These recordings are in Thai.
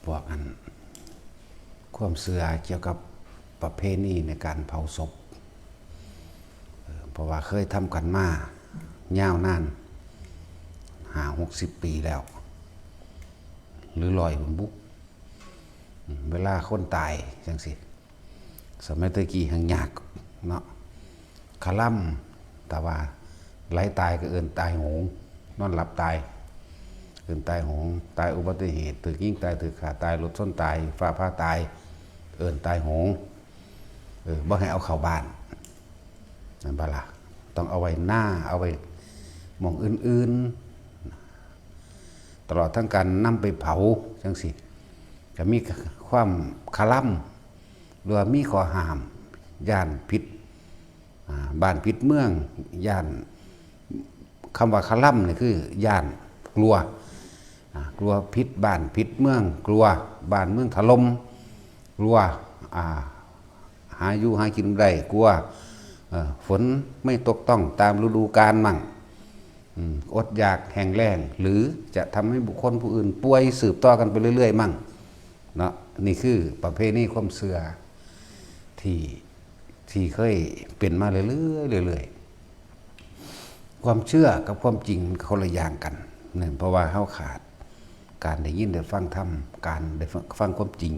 พวกอันความเชื่อเกี่ยวกับประเพณีในการเผาศพเพราะว่าเคยทำกันมายาวนาน60 ปีแล้วหรือ100 บุกเวลาคนตายจังสิสมัยตะกี้หังยากเนาะคาล่ำแต่ว่าไหลตายก็เอิ้นตายโหงนอนหลับตายเอิ้นตายโหงตายอุบัติเหตุถูกยิงตายถูกฆ่าตายรถชนตายฟ้าผ่าตายเอิ้นตายโหงบ่ให้เอาเข้าบ้านนั่นบ่ล่ะต้องเอาไว้หน้าเอาไว้หม่องอื่นๆตลอดทั้งการนำไปเผาจังสิก็มีความคาล่ำหรือว่ามีข้อห้ามย่านพิษบ้านพิษเมืองย่านคำว่าคาล่ำนี่คือย่านกลัวพิษบ้านพิษเมืองกลัวบ้านเมืองถล่มกลัวหาอยู่หากินได้กลัวฝนไม่ตกต้องตามฤดูกาลมั่งอดอยากแห้งแล้งหรือจะทำให้บุคคลผู้อื่นป่วยสืบต่อกันไปเรื่อยๆมั่งเนาะนี่คือประเพณีความเชื่อที่เคยเป็นมาเรื่อยๆความเชื่อกับความจริงคนละอย่างกันเนี่ยเพราะว่าเฮาขาดการได้ยินได้ฟังธรรมการได้ฟังความจริง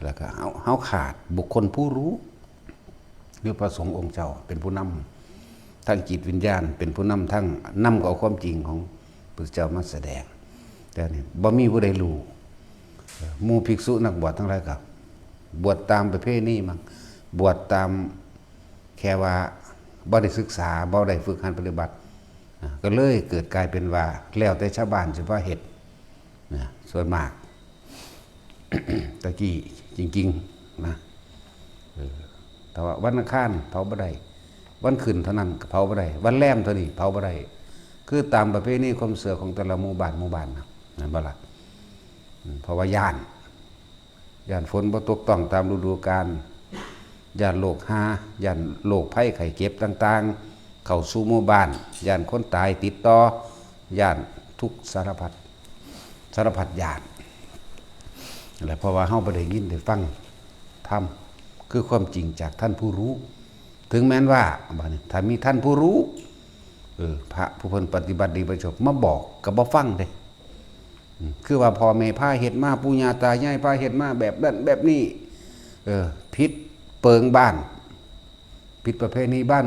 แล้วก็เฮาขาดบุคคลผู้รู้หรือพระสงฆ์องค์เจ้าเป็นผู้นำทั้งจิตวิญญาณเป็นผู้นำทั้งนำเอาความจริงของพระเจ้ามาแสดงแต่นี่บ่มีผู้ใดรู้หมู่ภิกษุนักบวชทั้งหลายก็บวชตามประเพณีมั่งบวชตามแค่ว่าบ่ได้ศึกษาบ่ได้ฝึกหัดปฏิบัติก็เลยเกิดกลายเป็นว่าแล้วแต่ชาวบ้านสิว่าเฮ็ดส่วนมาก ตะกี้จริงๆนะแต่ว่าวันอังคารเผาบ่ได้วันขึ้นเท่านั้นเผาบ่ได้วันแรมเท่านี้เผาบ่ได้คือตามประเพณีความเชื่อของแต่ละหมู่บ้านนะนั่นบ่ล่ะเพราะว่าย่านฝนบ่ตกต้องตามฤดูกาลย่านโรคย่านโรคภัยไข้เจ็บต่างๆเข้าสู่หมู่บ้านย่านคนตายติดต่อย่านทุกสารพัดย่านนั่นแหละเพราะว่าเฮาบ่ได้ยินได้ฟังธรรมคือความจริงจากท่านผู้รู้ถึงแม้นว่าบัดนี้ถ้ามีท่านผู้รู้พระผู้เพิ่นปฏิบัติดีประชบมาบอกก็บ่ฟังเด้คือว่าพ่อแม่พาเฮ็ดมาปู่ย่าตายายพาเฮ็ดมาแบบนั้นแบบนี้ผิดเปิงบ้านผิดประเพณีบ้าน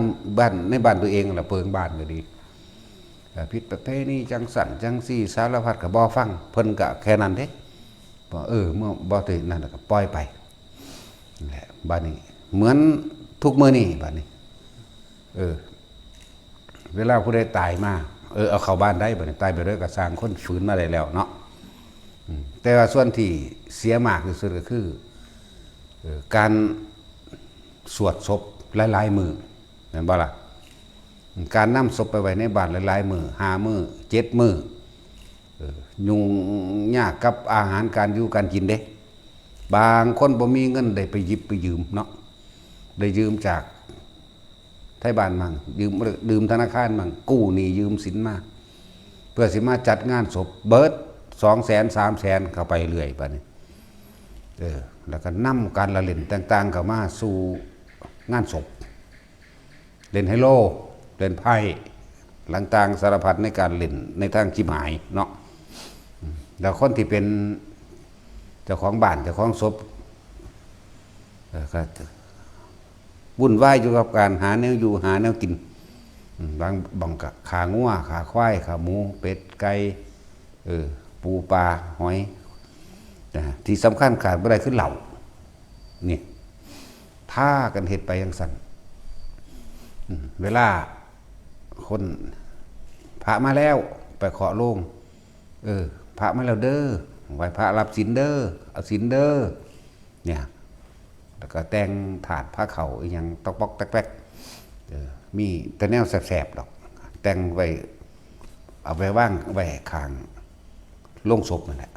ในบ้านตัวเองล่ะเปิงบ้านก็ดีผิดประเพณีจังสั่นจังซี่สารพัดก็บ่ฟังเพิ่นก็แค่นั้นเด้บ่เมื่อบ่ถึงนั่นก็ปล่อยไปนั่นแหละบัดนี้เหมือนทุกมื้อนี้บัดนี้เวลาผู้ใดตายมาเอาเข้าบ้านได้บัดนี้ตายไปด้วยก็สร้างคนฝืนมาได้แล้วเนาะแต่ว่าส่วนที่เสียมากที่สุดก็คือการสวดศพหลายๆมื้อแม่นบ่ล่ะการนำศพไปไว้ในบ้านหลายๆมื้อ5 มื้อ7 มื้อยุ่งยากกับอาหารการอยู่การกินเด้บางคนบ่มีเงินได้ไปหยิบไปยืมเนาะได้ยืมจากไทบ้านมั่งยืมธนาคารมั่งกู้หนี้ยืมสินมาเพื่อสิมาจัดงานศพเบิด200,000 300,000เข้าไปเรื่อยบัดนี้แล้วก็นำการละเล่นต่างๆเข้ามาสู่งานศพเล่นไฮโลเล่นไพ่ต่างๆสารพัดในการเล่นในทางจิบหายเนาะแล้วคนที่เป็นเจ้าของบ้านเจ้าของศพก็วุ่นวายอยู่กับการหาแนวอยู่หาแนวกินบางก็ขางัวขาควายขาหมูเป็ดไก่ปูปลาหอยที่สำคัญขาดบ่ได้คือเหล้านี่ถ้ากันเฮ็ดไปจังซั่นเวลาคนพระมาแล้วไปเคาะโลงพระมาแล้วเด้อไหว้พระรับศีลเด้อเอาศีลเด้อเนี่ยแล้วก็แต่งถาดผ้าเข่าอีหยังตอกปอกแตกๆมีแต่แนวแสบๆดอกแต่งไว้เอาไว้ว่างไว้ข้างโลงศพนั่นแหละ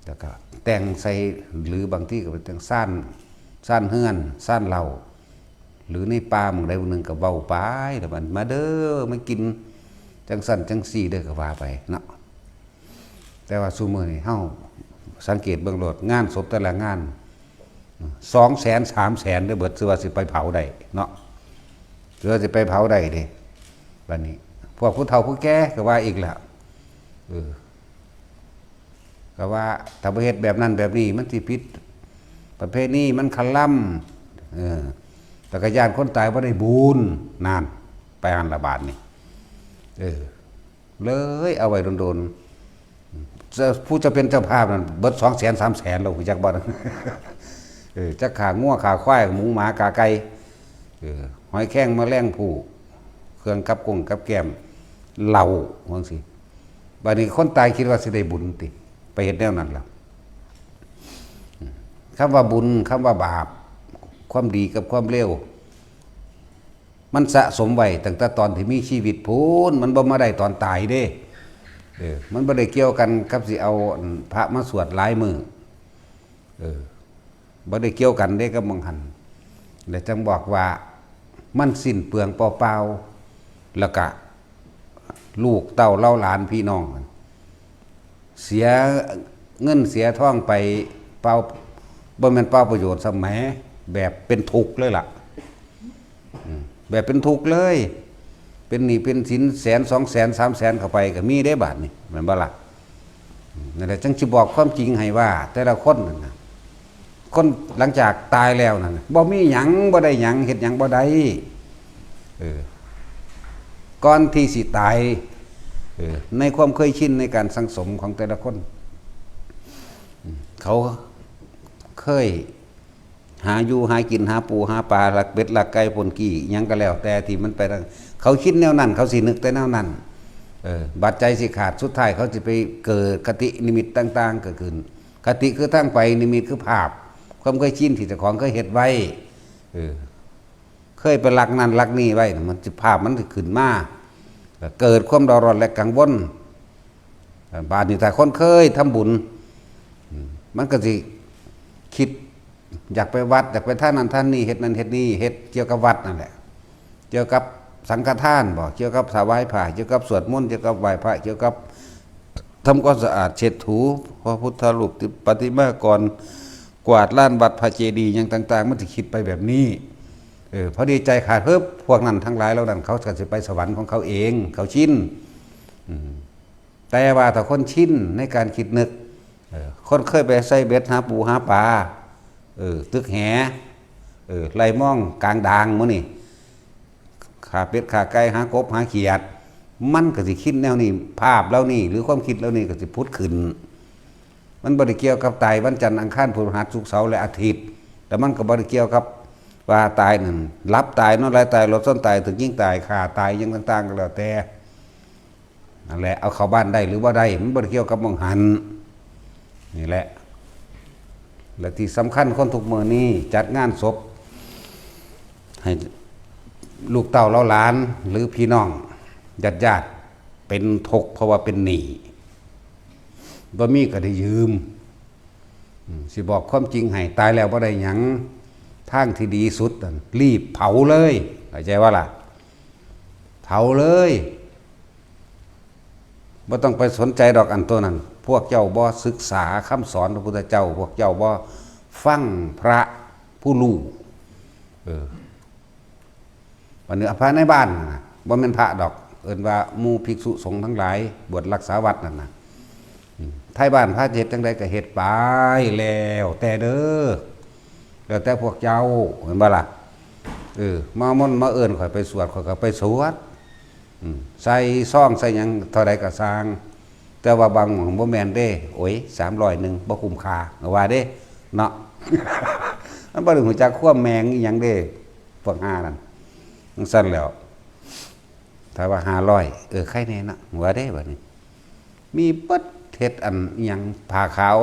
แล้วก็แต่งใส่หรือบางที่ก็เป็นแต่งซ่านเฮือนซ่านเหล้าหรือในป่าหม้องใดหม้องหนึ่งก็เว้าไปแล้วมันมาเด้อมากินจังสั่นจังซี่เด้อก็ว่าไปเนาะแต่ว่าซุมื้อนี้เฮา สังเกตเบื้องโลดงานศพแต่ละงาน200,000 300,000ได้เบิดสิว่าสิไปเผาได้เนาะหรือว่าสิไปเผาได้เด้บัดนี้พวกผู้เฒ่าผู้แก่ก็ว่าอีกแล้วก็ว่าถ้าบ่เฮ็ดแบบนั้นแบบนี้มันสิผิดประเพณีมันคันล่ำแต่ก็ญาติคนตายบ่ได้บุญนานไปอันละบาทนี่เลยเอาไว้โดนๆผู้จะเป็นเจ้าภาพนั่นเบิด200,000 300,000แล้วจักบ่จักขางัวขาควายหมูหมากาไก่หอยแข้งแมลงภู่เครื่องกับกงกับแก้มเหล้าจังซี่บัดนี้คนตายคิดว่าสิได้บุญติไปเฮ็ดแนวนั้นล่ะคำว่าบุญคำว่าบาปความดีกับความเลวมันสะสมไว้ตั้งแต่ตอนที่มีชีวิตพูนมันบ่มาได้ตอนตายเด้มันบ่ได้เกี่ยวกันกับสิเอาพระมาสวดหลายมือบ่ได้เกี่ยวกันเด้กับมองหันแล้วจังบอกว่ามันสิ้นเปลืองเปล่าๆแล้วก็ลูกเต้าเล่าหลานพี่น้องเสียเงินเสียทองไปเปล่าบ่แม่นเปล่าประโยชน์สมัยแบบเป็นทุกข์เลยล่ะแบบเป็นทุกข์เลยเป็นหนี้เป็นสิน100,000 200,000 300,000เข้าไปก็มีได้บาทนี่แม่นบ่ล่ะนั่นแหละจังสิบอกความจริงให้ว่าแต่ละคนนั่นน่ะคนหลังจากตายแล้วนั่นบ่มีหยังบ่ได้หยังเฮ็ดหยังบ่ได้ก่อนที่สิตายในความเคยชินในการสังสมของแต่ละคนเขาเคยหาอยู่หากินหาปูหาปลาหลักเป็ดหลักไก่ปนกี่หยังก็แล้วแต่ที่มันไปเขาคิดแนวนั้นเขาสินึกแต่แนวนั้นบัดใจสิขาดสุดท้ายเขาสิไปเกิดคตินิมิตต่างๆเกิดขึ้นคติคือทางไปนิมิตคือภาพความเคยชินที่เจ้าของเคยเฮ็ดไว้เคยไปรักนั่นรักนี่ไว้มันภาพมันสิขึ้นมาเกิดความเดือดร้อนและกังวลบาดนี้ถ้าคนเคยทำบุญมันก็สิคิดอยากไปวัดอยากไปท่านนั้นท่านนี่เฮ็ดนั้นเฮ็ดนี่เฮ็ดเกี่ยวกับวัดนั่นแหละเกี่ยวกับสังฆทานบ่เกี่ยวกับถวายผ้าเกี่ยวกับสวดมนต์เกี่ยวกับไหว้พระเกี่ยวกับทำความสะอาดเช็ดถูพระพุทธรูปปฏิมากรกวาดลานวัดพระเจดีย์อย่างต่างๆมันสิคิดไปแบบนี้พอดีใจขาดเพิ่มพวกนั้นทั้งหลายแล้วนั่นเขาก็จะไปสวรรค์ของเขาเองเขาชินแต่ว่าถ้าคนชินในการคิดนึกคนเคยไปใส่เบ็ดหาปูหาปลาตึกแหไล่ม่องกลางดางมื้อนี่ขาเป็ดขาไก่หากบหาเขียดมันก็สิคิดแนวนี้ภาพแล้วนี่หรือความคิดแล้วนี่ก็สิพุทธขึ้นมันบ่ได้เกี่ยวกับตายวันจันทร์อังคารพฤหัสศุกร์เสาร์และอาทิตย์แต่มันก็บ่ได้เกี่ยวกับว่าตายนั่นรับตายนอนไรตายรถส้นตายถึงยิ่งตายขาตายยังต่างๆก็แล้วแต่นั่นแหละเอาเข้าบ้านได้หรือว่าได้มันบ่ได้เกี่ยวกับมองหันนี่แหละและที่สำคัญคนทุกมื้อนี้จัดงานศพให้ลูกเต้าเล่าหลานหรือพี่น้องญาติเป็นทุกข์เพราะว่าเป็นหนี้บ่มีก็ได้ยืมสิบอกความจริงให้ตายแล้วบ่ได้หยังทางที่ดีสุดรีบเผาเลยเข้าใจว่าล่ะเผาเลยบ่ต้องไปสนใจดอกอันตัวนั้นพวกเจ้าบ่ศึกษาคำสอนพระพุทธเจ้าพวกเจ้าบ่ฟังพระผู้รู้วันนี้พระในบ้านบ่แม่นพระดอกเอิ้นว่าหมู่ภิกษุสงฆ์ทั้งหลายบวชรักษาวัดนั่นน่ะไทยบ้านพระเฮ็ดจังได๋ก็เฮ็ดไปแล้วแต่เด้อแล้วแต่พวกเจ้าเห็นบ่ล่ะมามนต์มาเอิ้นข่อยไปสวดข่อยก็ไปสวดใส่ซ่องใส่หยังเท่าใดก็สร้างแต่ว่าบางหม้องบ่แม่นเด้โอ้ย300นึงบ่คุ้มค่าว่าเด้เนาะ มันบ่ได้ฮู้จักความแมงอีหยังเด้พวกหานั่นจังซั่นแล้วถ้าว่า500ใครแน่เนาะว่าเด้บัดนี้มีเบิดเฮ็ดอันอีหยังผ้าขาว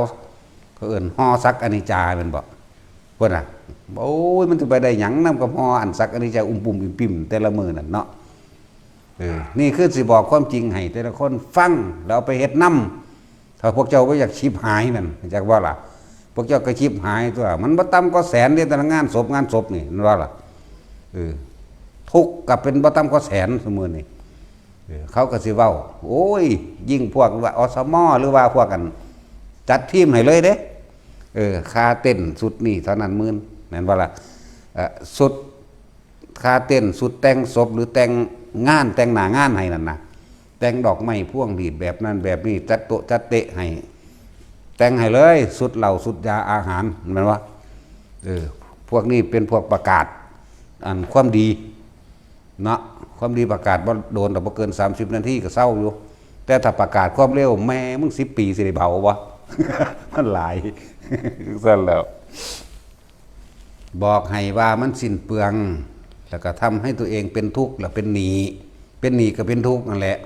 เขาเอิ้นห่อซักอนิจจาแม่นบ่พุ่นน่ะโอ้ยมันสิไปได้หยังนำกับห่ออันซักอนิจจาปุ่มๆปิ่มๆแต่ละมื้อนั่นเนาะนี่คือสิบอกความจริงให้แต่ละคนฟังแล้วเอาไปเฮ็ดนำถ้าพวกเจ้าบ่อยากชิบหายนั่นจักว่าล่ะพวกเจ้าก็ชิบหายตัวมันบ่ต่ำกว่าแสนเด้แต่ละงานศพนี่นั่นว่าล่ะทุกข์ก็เป็นบ่ต่ำกว่าแสนซุมื้อนี้เขาก็สิเว้าโอ้ยยิ่งพวกว่าอสมหรือว่าพวกกัน จัดทีมให้เลยเด้ค่าเต้นสุดนี่เท่านั้นหมื่นแม่นบ่ล่ะสุดค่าเต้นสุดแต่งศพหรือแต่งงานแต่งหน้างานให้นั่นน่ะแต่งดอกไม้พวงหรีดแบบนั้นแบบนี้จัดโต๊ะจัดเตะให้แต่งให้เลยสุดเหล้าสุดยาอาหารแม่นบ่พวกนี้เป็นพวกประกาศอันความดีเนาะความดีประกาศบ่โดนแต่บ่เกิน30นาทีก็เศร้าอยู่แต่ถ้าประกาศความเร็วแม่มึง10ปีสิได้เบาบ่ มันหลายซั่นแล้วบอกให้ว่ามันสิ้นเปลืองแล้วก็ทำให้ตัวเองเป็นทุกข์แล้วเป็นหนี้ก็เป็นทุกข์นั่นแหละ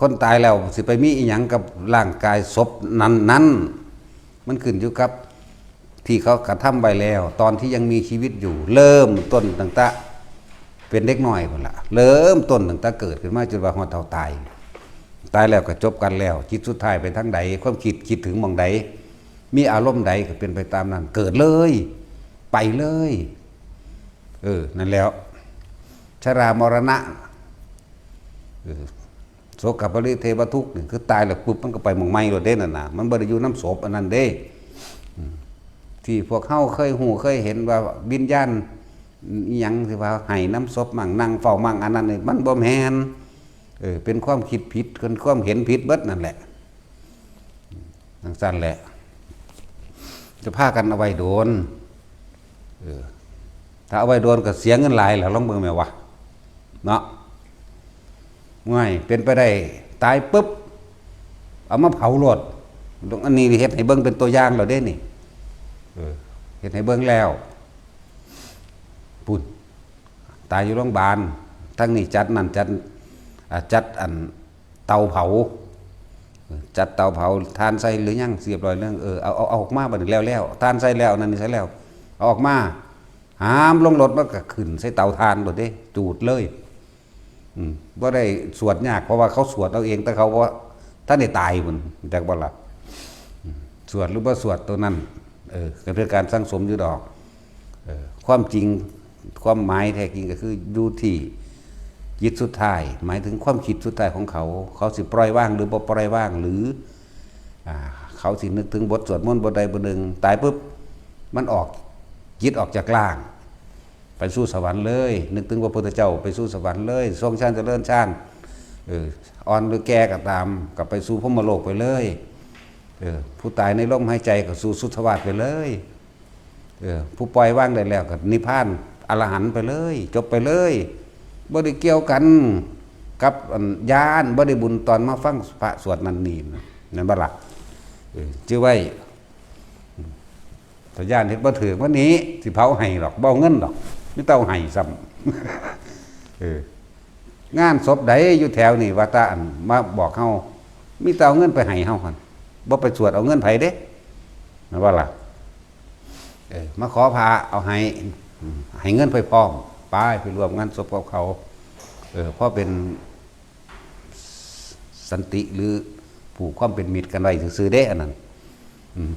คนตายแล้วสิไปมีอีหยังกับร่างกายศพนั้นมันขึ้นอยู่กับที่เขากระทำไว้แล้วตอนที่ยังมีชีวิตอยู่เริ่มต้นตั้งแต่เป็นเด็กน้อยพุ่นล่ะเริ่มต้นตั้งแต่เกิดขึ้นมาจนว่าฮอดเฒ่าตายแล้วก็จบกันแล้วจิตสุดท้ายไปทางใดความคิดถึงหม่องใดมีอารมณ์ใดก็เป็นไปตามนั้นเกิดเลยไปเลยนั่นแล้วชรามรณะโสกปริเทวทุกข์นี่คือตายแล้วปุ๊บมันก็ไปหม่องใหม่โลดเด้นั่นน่ะมันบ่ได้อยู่น้ำศพอันนั้นเด้ที่พวกเฮาเคยหูเคยเห็นว่าวิญญาณอีหยังสิว่าให้น้ำศพมั่งนั่งเฝ้ามั่งอันนั้นนี่มันบ่แม่นเป็นความคิดผิดเป็นความเห็นผิดเบิดนั่นแหละสั้นแหละจะพากันเอาไว้โดนถ้าเอาไว้โดนก็เสียเงินหลายแล้วลองเบิ่งแม่วะเนาะง่ายเป็นไปได้ตายปุ๊บเอามาเผาโลดอันนี้เฮ็ดให้เบิ่งเป็นตัวอย่างแล้วเด้นี่เฮ็ดให้เบิ่งแล้วปุ่นตายอยู่โรงพยาบาลทั้งนี้จัดนั่นจัดอันเตาเผาจัดเตาเผาทานใส่หรือยังเรียบร้อยเรื่องเอาออกมาบัดนี้แล้วทานใส่แล้วนั่นนี่ใส่แล้วเอาออกมาหามลงรถมันก็ขึ้นใส่เตาทานโดดเด้จูดเลยบ่ได้สวดยากเพราะว่าเขาสวดเอาเองแต่เขาว่าท่านได้ตายพุ่นจักบ่ล่ะสวดหรือบ่สวดตัวนั้นก็เป็นการสร้างสมอยู่ดอกความจริงความหมายแท้จริงก็คืออยู่ที่จิตสุดท้ายหมายถึงความคิดสุดท้ายของเขาสิปล่อยว่างหรือบ่ปล่อยว่างหรือเขาสินึกถึงบทสวดมนต์บทใดบทหนึ่งตายปุ๊บมันออกจิตออกจากร่างไปสู่สวรรค์เลยนึกถึงพระพุทธเจ้าไปสู่สวรรค์เลยทรงฌานเจริญฌานอ่อนหรือแก่ก็ตามกับไปสู่พรหมโลกไปเลยผู้ตายในลมหายใจก็สู่สุทธวาสไปเลยผู้ปล่อยว่างได้แล้วก็นิพพานอรหันต์ไปเลยจบไปเลยบ่ได้เกี่ยวกันกับญาณบ่ได้บุญตอนมาฟังพระสวดนั่นนี่นั่นบ่ล่ะชื่อไว้ถ้าญาณเฮ็ดบ่ถือวันนี้สิเผาให้หรอกบ่เอาเงินหรอกมีเต้าให้ซ้ำงานศพใดอยู่แถวนี่ว่าตาอันมาบอกเฮามีเต้าเงินไปให้เฮาหั่นบ่ไปสวดเอาเงินไผเด้นั่นบ่ล่ะมาขอพาเอาให้เงินไปพร้อมไปรวมงานศพกับเขาเพราะเป็นสันติหรือผูกความเป็นมิตรกันไว้ซื่อๆเด้อันนั้น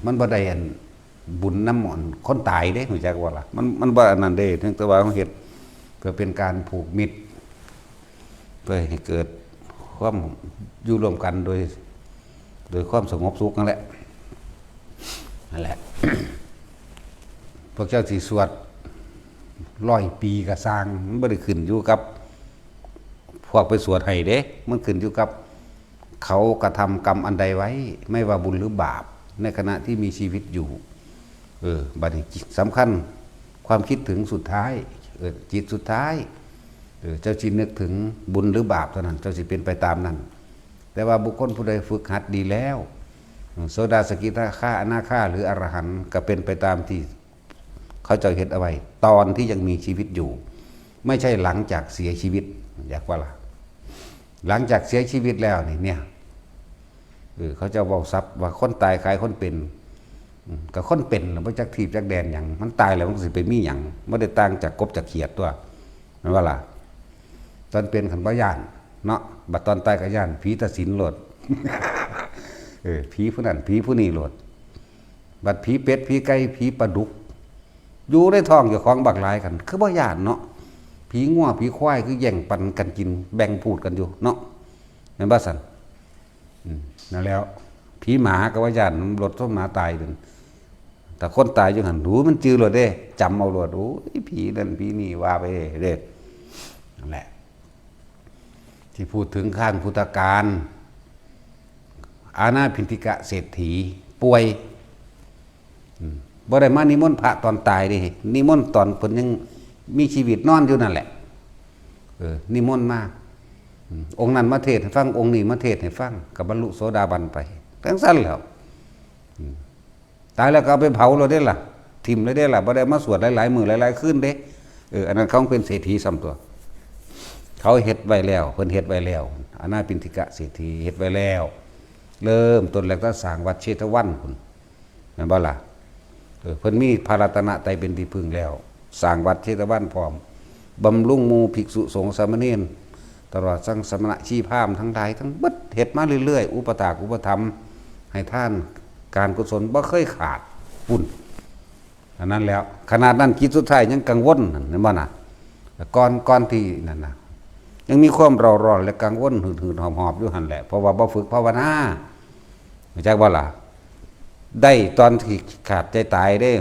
มันบ่ได้อันบุญน้ำหมอนคนตายเด้รู้จักว่าล่ะมันบ่อันนั้นเด้ถึงแต่ว่าเขาเฮ็ดเพื่อเป็นการผูกมิตรเพื่อให้เกิดความอยู่ร่วมกันโดยความสงบสุขนั่นแหละ พวกเจ้าสิสวด100 ปีก็สร้างมันบ่ได้ขึ้นอยู่กับพวกไปสวดให้เด้มันขึ้นอยู่กับเขากระทำกรรมอันใดไว้ไม่ว่าบุญหรือบาปในขณะที่มีชีวิตอยู่บัดนี้สำคัญความคิดถึงสุดท้ายจิตสุดท้ายเจ้าสินึกถึงบุญหรือบาปเท่านั้นเจ้าสิเป็นไปตามนั้นแต่ว่าบุคคลผู้ใดฝึกหัดดีแล้วโสดาสกิทาคาอนาคาหรืออรหันต์ก็เป็นไปตามที่เขาจะเห็นเอาไว้ตอนที่ยังมีชีวิตอยู่ไม่ใช่หลังจากเสียชีวิตอยากว่าล่ะหลังจากเสียชีวิตแล้วเนี่ยเขาจะบอกซับว่าคนตายคล้ายคนเป็นกับคนเป็นหรือว่าจากทีบจากแดนอย่างมันตายแล้วมันสิไปมีอย่างไม่ได้ต่างจากกบจากเขียดตัวนั่นว่าล่ะตอนเป็นขันบ่ย่านเนาะบัดตอนตายก็ย่านผีตัดสินโหลด ผีผู้นั้นผีผู้นี้โหลดบัดผีเป็ดผีไก่ผีปลาดุกอยู่ในท้องเจ้าของบักหลายกันคือบ่ย่านเนาะผีงัวผีควายคือแย่งปันกันกินแบ่งพูดกันอยู่เนาะแม่นบ่ซั่นนั่นแล้วผ ผีหมาก็ว่าญาติรถส้มหมาตายเป็นแต่คนตายอยู่หันหูมันจือรถเด้จำเอารถโอ้ยผีนั่นผีนี่ว่าไปเด้นั่นแหละที่พูดถึงข้างพุทธกาลอาณาพินติกะเศรษฐีป่วยบ่ได้มานิมนต์พระตอนตายดินิมนต์ตอนเพิ่นยังมีชีวิตนอนอยู่นั่นแหละนิมนต์มาองค์นั้นมาเทศน์ให้ฟังองค์นี้มาเทศน์ให้ฟังกับบรรลุโสดาบันไปทั้งสั้นแล้วตายแล้วก็เอาไปเผาเลยได้ล่ะทิ่มเลยได้ล่ะบ่ได้มาสวดหลายๆมื้อหลายๆคืนเด้อันนั้นเขาเป็นเศรษฐีซ้ำตัวเขาเฮ็ดไว้แล้วเพิ่นเฮ็ดไว้แล้วอาณาปินติกะเศรษฐีเฮ็ดไว้แล้วเริ่มต้นแรกก็สร้างวัดเชตวันพุ่นแม่นบ่ล่ะเพิ่นมีพระรัตนตรัยเป็นที่พึ่งแล้วสร้างวัดเชตวันพร้อมบำรุงหมู่ภิกษุสงฆ์สามเณรตลอดทั้งสมณะชีพราหมณ์ทั้งหลายทั้งเบิดเฮ็ดมาเรื่อยๆอุปถากอุปถัมภ์ให้ท่านการกุศลบ่เคยขาดปุ่นอันนั้นแล้วขนาดนั้นจิตสุดท้ายยังกังวลเห็นบ่น่ะก่อนที่นั่นน่ะยังมีความร้อนและกังวลหืดๆหอบๆอยู่หั่นแหละเพราะว่าบ่ฝึกภาวนาเข้าใจบ่ล่ะได้ตอนที่ขาดใจตายได้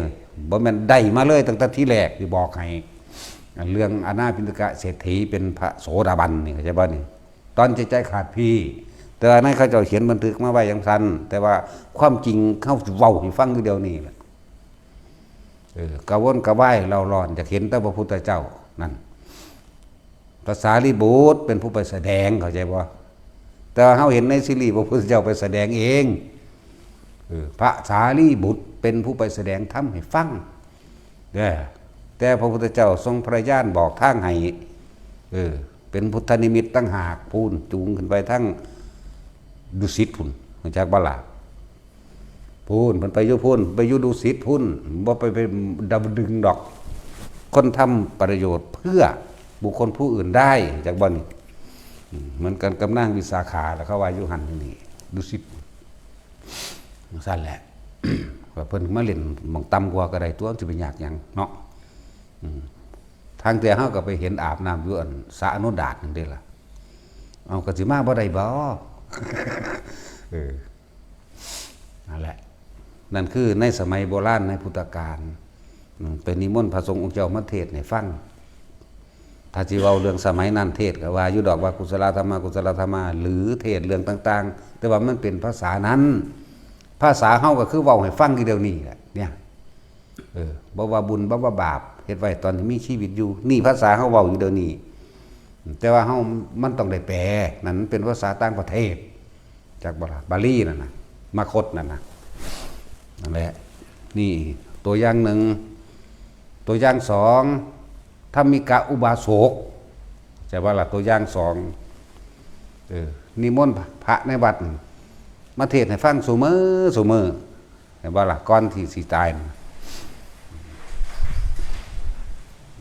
บ่แม่นได้มาเลยตั้งแต่ที่แรกที่บอกให้เรื่องอาณาปินติกะเศรษฐีเป็นพระโสดาบันนี่เข้าใจบ่นี่ตอนใจขาดพี่แต่อันนั้นเขาจะเขียนบันทึกมาไว้อย่างสั้นแต่ว่าความจริงเขาเว้าให้ฟังอยู่เดียวนี้แหละกระวนกระวายเราร้อนจะเห็นแต่พระพุทธเจ้านั่นภาษาลีบุตรเป็นผู้ไปแสดงเข้าใจบ่แต่ว่าเขาเห็นในซีรีส์พระพุทธเจ้าไปแสดงเองพระสารีบุตรเป็นผู้ไปแสดงธรรมให้ฟังแต่พระพุทธเจ้าทรงพระญาณบอกทางให้เป็นพุทธนิมิตตั้งหากพูนจูงขึ้นไปทั้งดุสิตพุ่นจากบาลาพูนมันไปยุพูนไปยุดุสิตพุ่นบ่ไปดับดึงดอกคนทำประโยชน์เพื่อบุคคลผู้อื่นได้จากบ่อนเหมือนกันกับนางวิสาขาแล้วเขาว่ายุหันนี่ดุสิตสั้นแหละว่าเพิ่นมาเล่นมองต่ำกว่าก็ได้ตัวจะเป็นยากหยังเนาะทางแต่เฮาก็ไปเห็นอาบน้ำอยู่อันสระอนุดาตนั่นเด้ล่ะเอาก็สิมาบ่ได้บ่นั่นแหละนั่นคือในสมัยโบราณในพุทธกาลเป็นนิมนต์พระสงฆ์องค์เจ้ามาเทศน์ให้ฟังถ้าสิเว้าเรื่องสมัยนั้นเทศน์ก็ว่าอยู่ดอกว่ากุศลธรรมะกุศลธรรมะหรือเทศน์เรื่องต่างๆแต่ว่ามันเป็นภาษานั้นภาษาเฮาก็คือเว้าให้ฟังอยู่เดี๋ยวนี้แหละเนี่ยบ่ว่าบุญบ่ว่าบาปเฮ็ดไว้ตอนที่มีชีวิตอยู่นี่ภาษาเฮาเว้าอยู่เดี๋ยวนี้แต่ว่าเฮามันต้องได้แปลนั่นเป็นภาษาต่างประเทศจากบาลีนั่นน่ะมาคตนั่นน่ะนั่นแหละนี่ตัวอย่างหนึ่งตัวอย่างสองธรรมิกะอุบาสกใช่ว่าล่ะตัวอย่างสองนิมนต์พระในวัดมาเทศน์ให้ฟังซุมื้อใช่ว่าล่ะก่อนที่สิตาย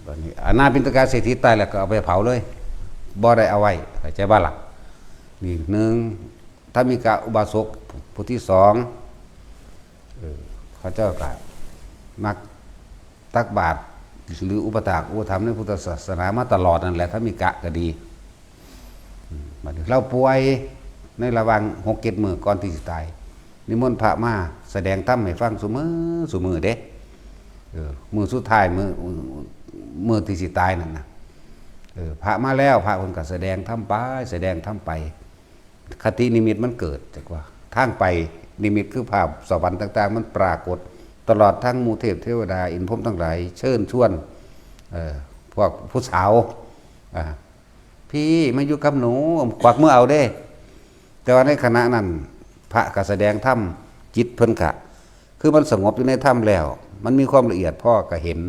ตอนนี้อาณาปินติกะเศรษฐีตายแล้วก็เอาไปเผาเลยบ่ได้เอาไว้เข้าใจบ่ล่ะนี่หนึ่งธรรมิกะอุบาสกผู้ที่สองเขาเจ้าก็มักตักบาตรหรืออุปถากอุปถัมภ์ในพุทธศาสนามาตลอดนั่นแหละธรรมิกะก็ดีบัดนี้เราป่วยในระหว่าง6-7 มื้อก่อนที่สิตายนิมนต์พระมาแสดงธรรมให้ฟังซุมื้อเด้มื้อสุดท้ายมื้อที่สิตายนั่นน่ะพระมาแล้วพระคนก็แสดงธรรมไปคตินิมิตมันเกิดจากว่าทางไปนิมิตคือภาพสวรรค์ต่างๆมันปรากฏตลอดทั้งหมู่เทพเทวดาอินทร์พรหมทั้งหลายเชิญชวนพวกผู้สาวพี่มาอยู่กับหนูควักมือเอาเด้แต่ว่าในขณะนั้นพระก็แสดงธรรมจิตเพิ่นกะคือมันสงบอยู่ในถ้ำแล้วมันมีความละเอียดพ่อก็เห็น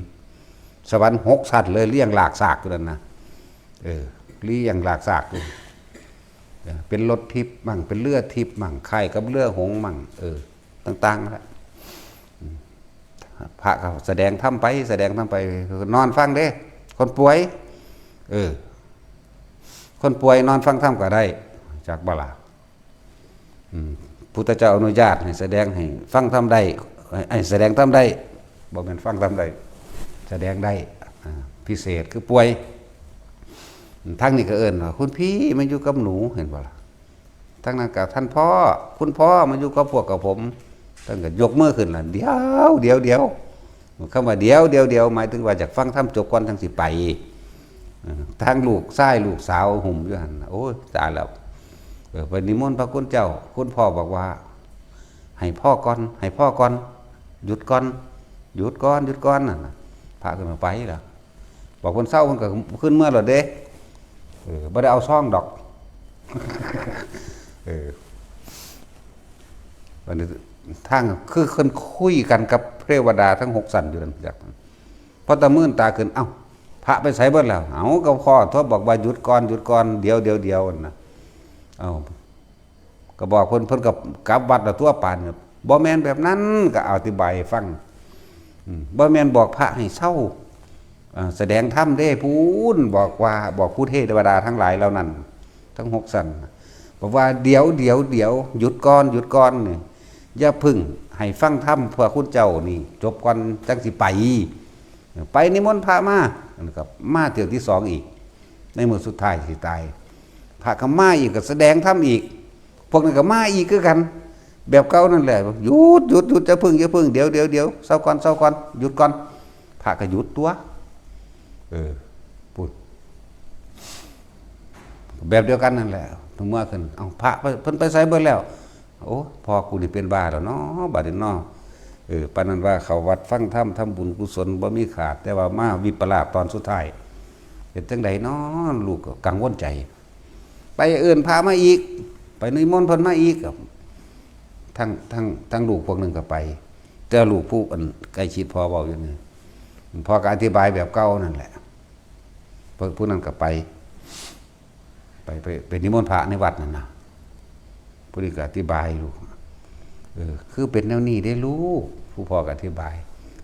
สวรรค์6 ชั้นเลยเรียงหลากซากอยู่นั่นนะเรียงหลากซากอยู่เป็นรถทิพย์มั่งเป็นเรือทิพย์มั่งไข่กับเรือหงส์มั่งต่างๆแล้วพระก็แสดงธรรมไปนอนฟังเด้คนป่วยคนป่วยนอนฟังธรรมก็ได้จากบาลาพุทธเจ้าอนุญาตให้แสดงให้ฟังธรรมได้ให้แสดงธรรมได้บ่แม่นฟังธรรมได้แสดงได้พิเศษคือป่วยทั้งนี้ก็เอิ้นว่าคุณพี่มาอยู่กับหนูเห็นบ่ล่ะ ทั้งนั้นกับท่านพ่อคุณพ่อมาอยู่กับพวกกับผมท่านก็ยกมือขึ้นล่ะเดี๋ยวคำว่าเดี๋ยวหมายถึงว่าจากฟังธรรมจบก่อนทั้งสิไปทางลูกชายลูกสาวหุ่มอยู่หั่นโอ้ยตายแล้วไปนิมนต์พระคุณเจ้าคุณพ่อบอกว่าให้พ่อก่อนหยุดก่อนน่ะพระขึ้นมาไปล่ะบอกคนเศร้าคนก็ขึ้นเมื่อหรอเด้บ่ได้เอาซ่องดอกวันนี้ทางคือคนคุยกันกับเทวดาทั้ง6สันอยู่นั่นจากพอตะมื่นตาขึ้นเอ้าพระไปใส่เบิดแล้วเอาก็พ่อทบบอกว่าหยุดก่อนเดี๋ยวนะเอาก็บอกเพิ่นกับกลับวัดละตัวปานบ่แม่นแบบนั้นก็อธิบายฟังบ่แม่นบอกพระให้เศร้าแสดงธรรมเด้พูนบอกผู้เทวดาทั้งหลายเหล่านั้นทั้ง6สันบอกว่าเดี๋ยวหยุดก่อนนี่อย่าพึ่งให้ฟังธรรมเพื่อคุณเจ้านี่จบก่อนจังสิไปนิมนต์พระมานะครับมาเที่ยวที่2อีกในมื้อสุดท้ายสิตายพระก็มาอีกก็แสดงธรรมอีกพวกนั้นก็มาอีกคือกันแบบเก่านั่นแหละหยุดจะพึ่งเดี๋ยวเศร้าก่อนหยุดก่อนพระก็หยุดตัวพูดแบบเดียวกันนั่นแหละถึงเมื่อขึ้นเอาพระเพิ่นไปใส่เบิดแล้วโอ้พอกูนี่เป็นบ้าแล้วเนาะบาดนี้เนาะปานนั้นว่าเขาวัดฟังธรรมทำบุญกุศลบ่มีขาดแต่ว่ามาวิปลาสตอนสุดท้ายเป็นจังไดเนาะลูกก็กังวลใจไปอื่นพามาอีกไปนิมนต์เพิ่นมาอีกทั้งลูกพวกนึงก็ไปแต่ลูกผู้อันใกล้ชิดพอเว้าอยู่นี่พอก็อธิบายแบบเก่านั่นแหละผู้นั้นก็ไปนิมนต์พระในวัดนั่นนะผู้นี้ก็อธิบายลูกคือเป็นแนวนี้ได้ลูกผู้พ่อก็อธิบาย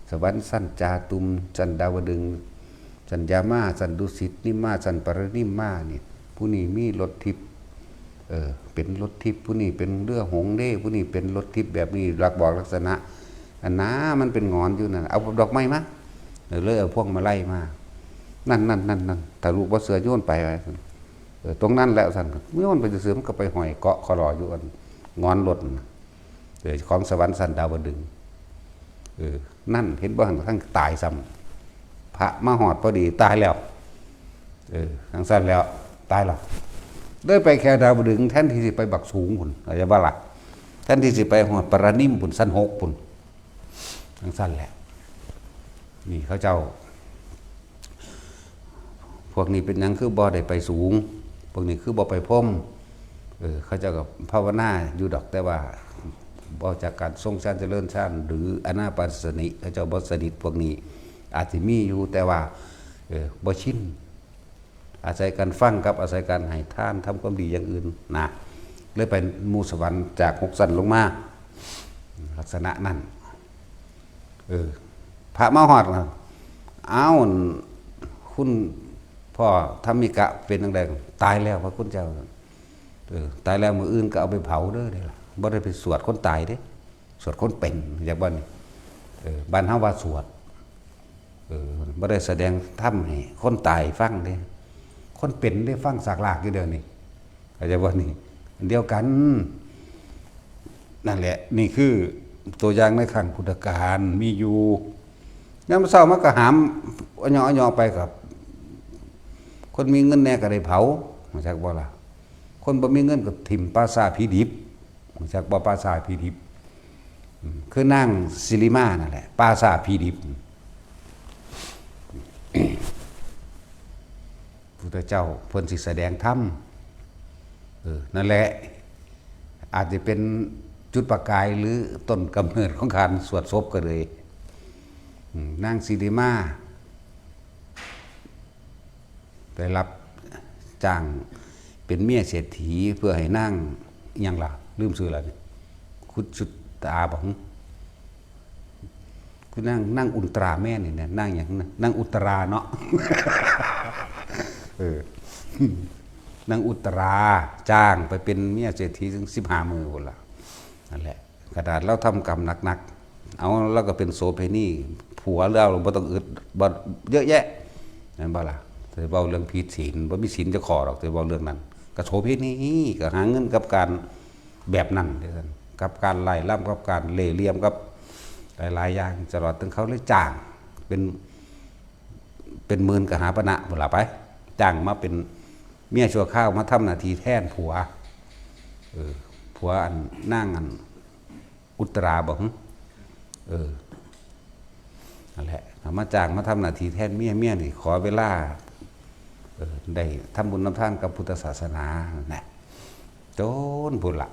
สวรรค์สั้นจาตุมสันดาวดึงสัญญามาสันดุสิตนิมาสันปรนิมมานี่ผู้นี้มีรถทิพย์เป็นรถทิพย์ผู้นี้เป็นเรือหงส์เด้ผู้นี้เป็นรถทิพย์แบบนี้หลักบอกลักษณะอันน้ามันเป็นงอนอยู่นั่นเอาดอกไม้มาเลยเอาพวกมาไล่มานั่นแต่ลูกบ่เสือโยนไปตรงนั้นแล้วสั่นโยนไปเสือมันก็ไปหอยเกาะคอรออยู่อันงอนรถของสวรรค์สันดาวดึงนั่นเห็นบ่ทั้งตายซ้ำพระมาหอดพอดีตายแล้วทั้งสั้นแล้วตายแล้วได้ไปแค่ดาวดึงแทนที่สิไปบักสูงพุ่นอะไรบ้าล่ะแทนที่สิไปหอดปรานิ่มพุ่นสั้น6พุ่นทั้งสั้นแหละนี่เขาเจ้าพวกนี้เป็นยังคือบ่ได้ไปสูงพวกนี้คือบ่ไปพรมเขาเจ้ากับภาวนาอยู่ดอกแต่ว่าบ่จากการทรงฌานเจริญฌานหรืออนาปานสติเขาเจ้าบ่สนิทพวกนี้อาจจะมีอยู่แต่ว่าบ่ชินอาศัยการฟังกับอาศัยการให้ทานทำความดีอย่างอื่นนะเลยไปหมู่สวรรค์จาก6สันลงมาลักษณะนั้นพระมาหอดนะอ้าวคุณพ่อธรรมิกะเป็นจังได๋ตายแล้วพระคุณเจ้าตายแล้วมื้ออื่นก็เอาไปเผาเด้อได้ล่ะบ่ได้ไปสวดคนตายเด้สวดคนเป็นอย่างบ่นี่บ้านเฮาว่าสวดบ่ได้แสดงธรรมให้คนตายฟังเด้คนเป็นได้ฟังสากลากอยู่เดี๋ยวนี้เข้าใจบ่นี่อันเดียวกันนั่นแหละนี่คือตัวอย่างในขั้งพุทธกาลมีอยู่ยามเช้ามันก็หามย่อไปกับคนมีเงินแน่ก็ได้เผารู้จักบ่ล่ะคนบ่มีเงินก็ถิ่มปราสาทผีดิบรู้จักบ่ปราสาทผีดิบคือนางสิริมานั่นแหละปราสาทผีดิบพุทธเจ้าเพิ่นสิแสดงธรรมนั่นแหละอาจจะเป็นจุดประกายหรือต้นกำเนิดของการสวดศพก็เลยนางสิริมาได้รับจ้างเป็นเมียเศรษฐีเพื่อให้นางยังล่ะลืมชื่อแล้วนี่คุชุตาบ่คือนั่งอุลตร้าแม่นี่นะนั่งอย่างนั้นนั่งอุตราเนาะนั่งอุตราจ้างไปเป็นเมียเศรษฐีถึง15 มื้อพุ่นล่ะนั่นแหละขนาดเราทำกรรมหนักๆเอาแล้วก็เป็นโสเภณีผัวเราบ่ต้องอึดบ่เยอะแยะนั่นบ่ล่ะแต่เว้าเรื่องผิดศีลบ่มีศีลจะขอหรอกแต่เว้าเรื่องนั้น ก็โสเภณีก็หาเงินกับการแบบนั้นเด้อกับการไล่ล่ำกับการเล่ห์เหลี่ยมกับหลายๆอย่างตลอดถึงเขาเลยจ้างเป็นหมื่นก็หาปณะพุ่นล่ะไปจ้างมาเป็นเมียชั่วข้าวมาทำหน้าที่แทนผัวผัวอันนั่งอันอุตราบ่นั่นแหละมาจ้างมาทำหน้าที่แทนเมียนี่ขอเวลาได้ทำบุญทำทานกับพุทธศาสนาเนี่ยจนพุ่นละ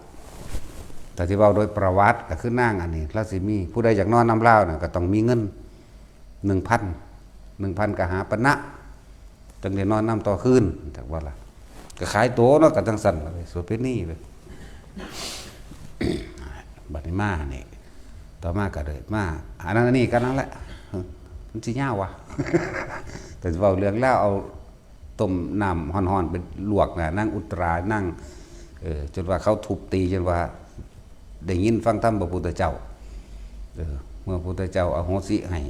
แต่ที่ว่าโดยประวัติก็คือนั่งอันนี้แล้วสิมีผู้ใดอยากนอนน้ำเล่าเนี่ยก็ต้องมีเงิน1,000ก็หาปณะจังได้นอนน้ำต่อคืนจากว่าล่ะก็ขายโตเนาะกันทั้งสั่นเลยโสเภณีเลยบัดนี้มาเนี่ยต่อมาก็เลยมาอันนั้นอันนี้กันนั่นแหละมันสิยาววะ แต่เว้าเรื่องแล้วเอาต้มน้ำฮ้อนๆเป็นลวกน่ะนั่งอุตรานั่งจนว่าเขาทุบตีจนว่าได้ยินฟังธรรมพระพุทธเจ้าเมื่อพระพุทธเจ้าอโหสิให้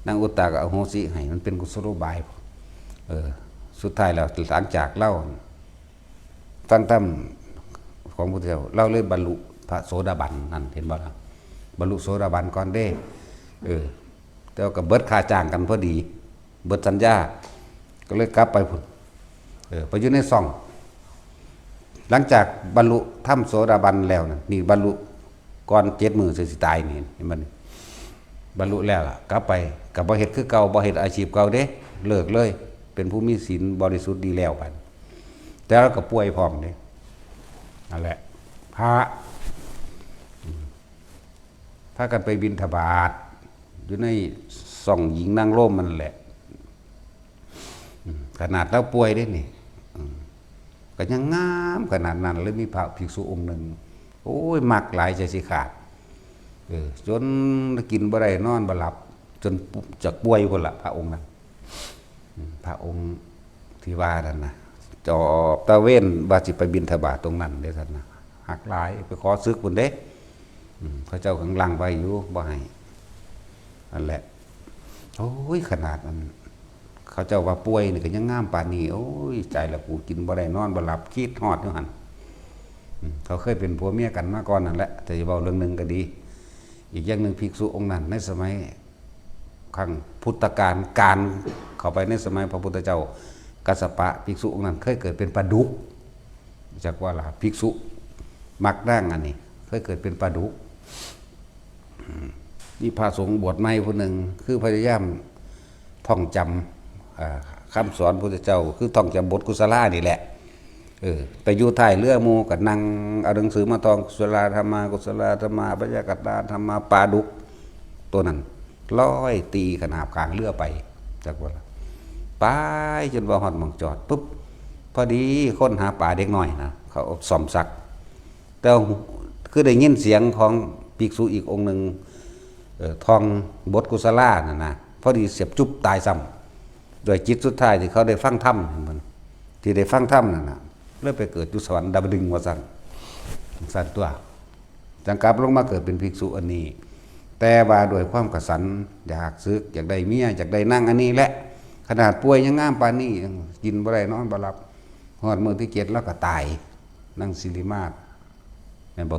นั่งอุตตาก็อโหสิให้มันเป็นกุศโลบายสุดท้ายแล้วหลังจากเล่าฟังธรรมของพระพุทธเจ้าเล่าเลยบรรลุพระโสดาบันนั่นเห็นบ่ล่ะบรรลุโสดาบันก่อนเด้แต่ว่าก็เบิดค่าจ้างกันพอดีเบิดสัญญาก็เลยกลับไปพุ่นไปอยู่ในซ่องหลังจากบรรลุธรรมโสดาบันแล้วนี่บรรลุก่อน7 มื้อสิตายนี่เห็นบ่นี่บรรลุแล้วกลับไปก็บ่เฮ็ดคือเก่าบ่เฮ็ดอาชีพเก่าเด้เลิกเลยเป็นผู้มีศีลบริสุทธิ์ดีแล้วบัดแต่เราก็ป่วยพร้อมเด้นั่นแหละพากันไปบิณฑบาตอยู่ในซ่องหญิงนางร่มมันแหละขนาดแล้วป่วยได้นี่ก็ยังงามขนาดนั้นเลยมีพระภิกษุองค์หนึ่งโอ้ยมักหลายใจสิขาดจนกินบ่ได้นอนบ่หลับจนจะป่วยคนละพระองค์นั้นพระองค์ที่ว่านั่นนะจอบตะเว้นว่าสิไปบิณฑบาตตรงนั้นเด้ท่านนะหักหลายไปขอซึกพุ่นเด้พระเจ้าข้างล่างไว้อยู่บ่ให้นั่นแหละโอ้ยขนาดนั้นเขาเจ้าว่าป่วยนี่ก็ยังงามปานนี้โอ้ยใจละกูกินบ่ได้นอนบ่หลับคิดฮอดอยู่หั่นเขาเคยเป็นผัวเมียกันมาก่อนนั่นแหละแต่จะเว้าเรื่องนึงก็ดีอีกอย่างนึงภิกษุองค์นั้นในสมัยครั้งพุทธกาลการเข้าไปในสมัยพระพุทธเจ้ากัสสปะภิกษุองค์นั้นเคยเกิดเป็นปลาดุกจักว่าล่ะภิกษุมักนั่งอันนี้เคยเกิดเป็นปลาดุกนี่พระสงฆ์บวชใหม่ผู้หนึ่งคือพยายามท่องจำคำสอนพระพุทธเจ้าคือท่องจำบทกุศลานี่แหละไปอยู่ท้ายเรือหมู่ก็นั่งเอาหนังสือมาท่องกุศลธรรมากุศลธรรมาปัญญากตาธรรมาปลาดุกตัวนั้นร้อยตีขนาบกลางเรือไปจักว่าไปจนว่าฮอดหม่องจอดปุ๊บพอดีคนหาปลาเด็กน้อยนะเขาส่อมสักแต่คือได้ยินเสียงของภิกษุอีกองค์หนึ่งท่องบทกุศลาน่ะนะพอดีเสียบจุ๊บตายซ้ำโดยจิตสุดท้ายที่เขาได้ฟังธรรมมันที่ได้ฟังธรรมนั่นนะเริ่มไปเกิดอยู่สวรรค์ดาวดึงว่าสั่นตัวจังกลับลงมาเกิดเป็นภิกษุอันนี้แต่ว่าโดยความกระสันอยากซึกอยากได้เมียอยากได้นั่งอันนี้แหละขนาดป่วยยังงามปานนี้กินบ่ได้นอนบ่หลับฮอดมื้อที่7แล้วก็ตายนั่งสิริมาศแม่นบ่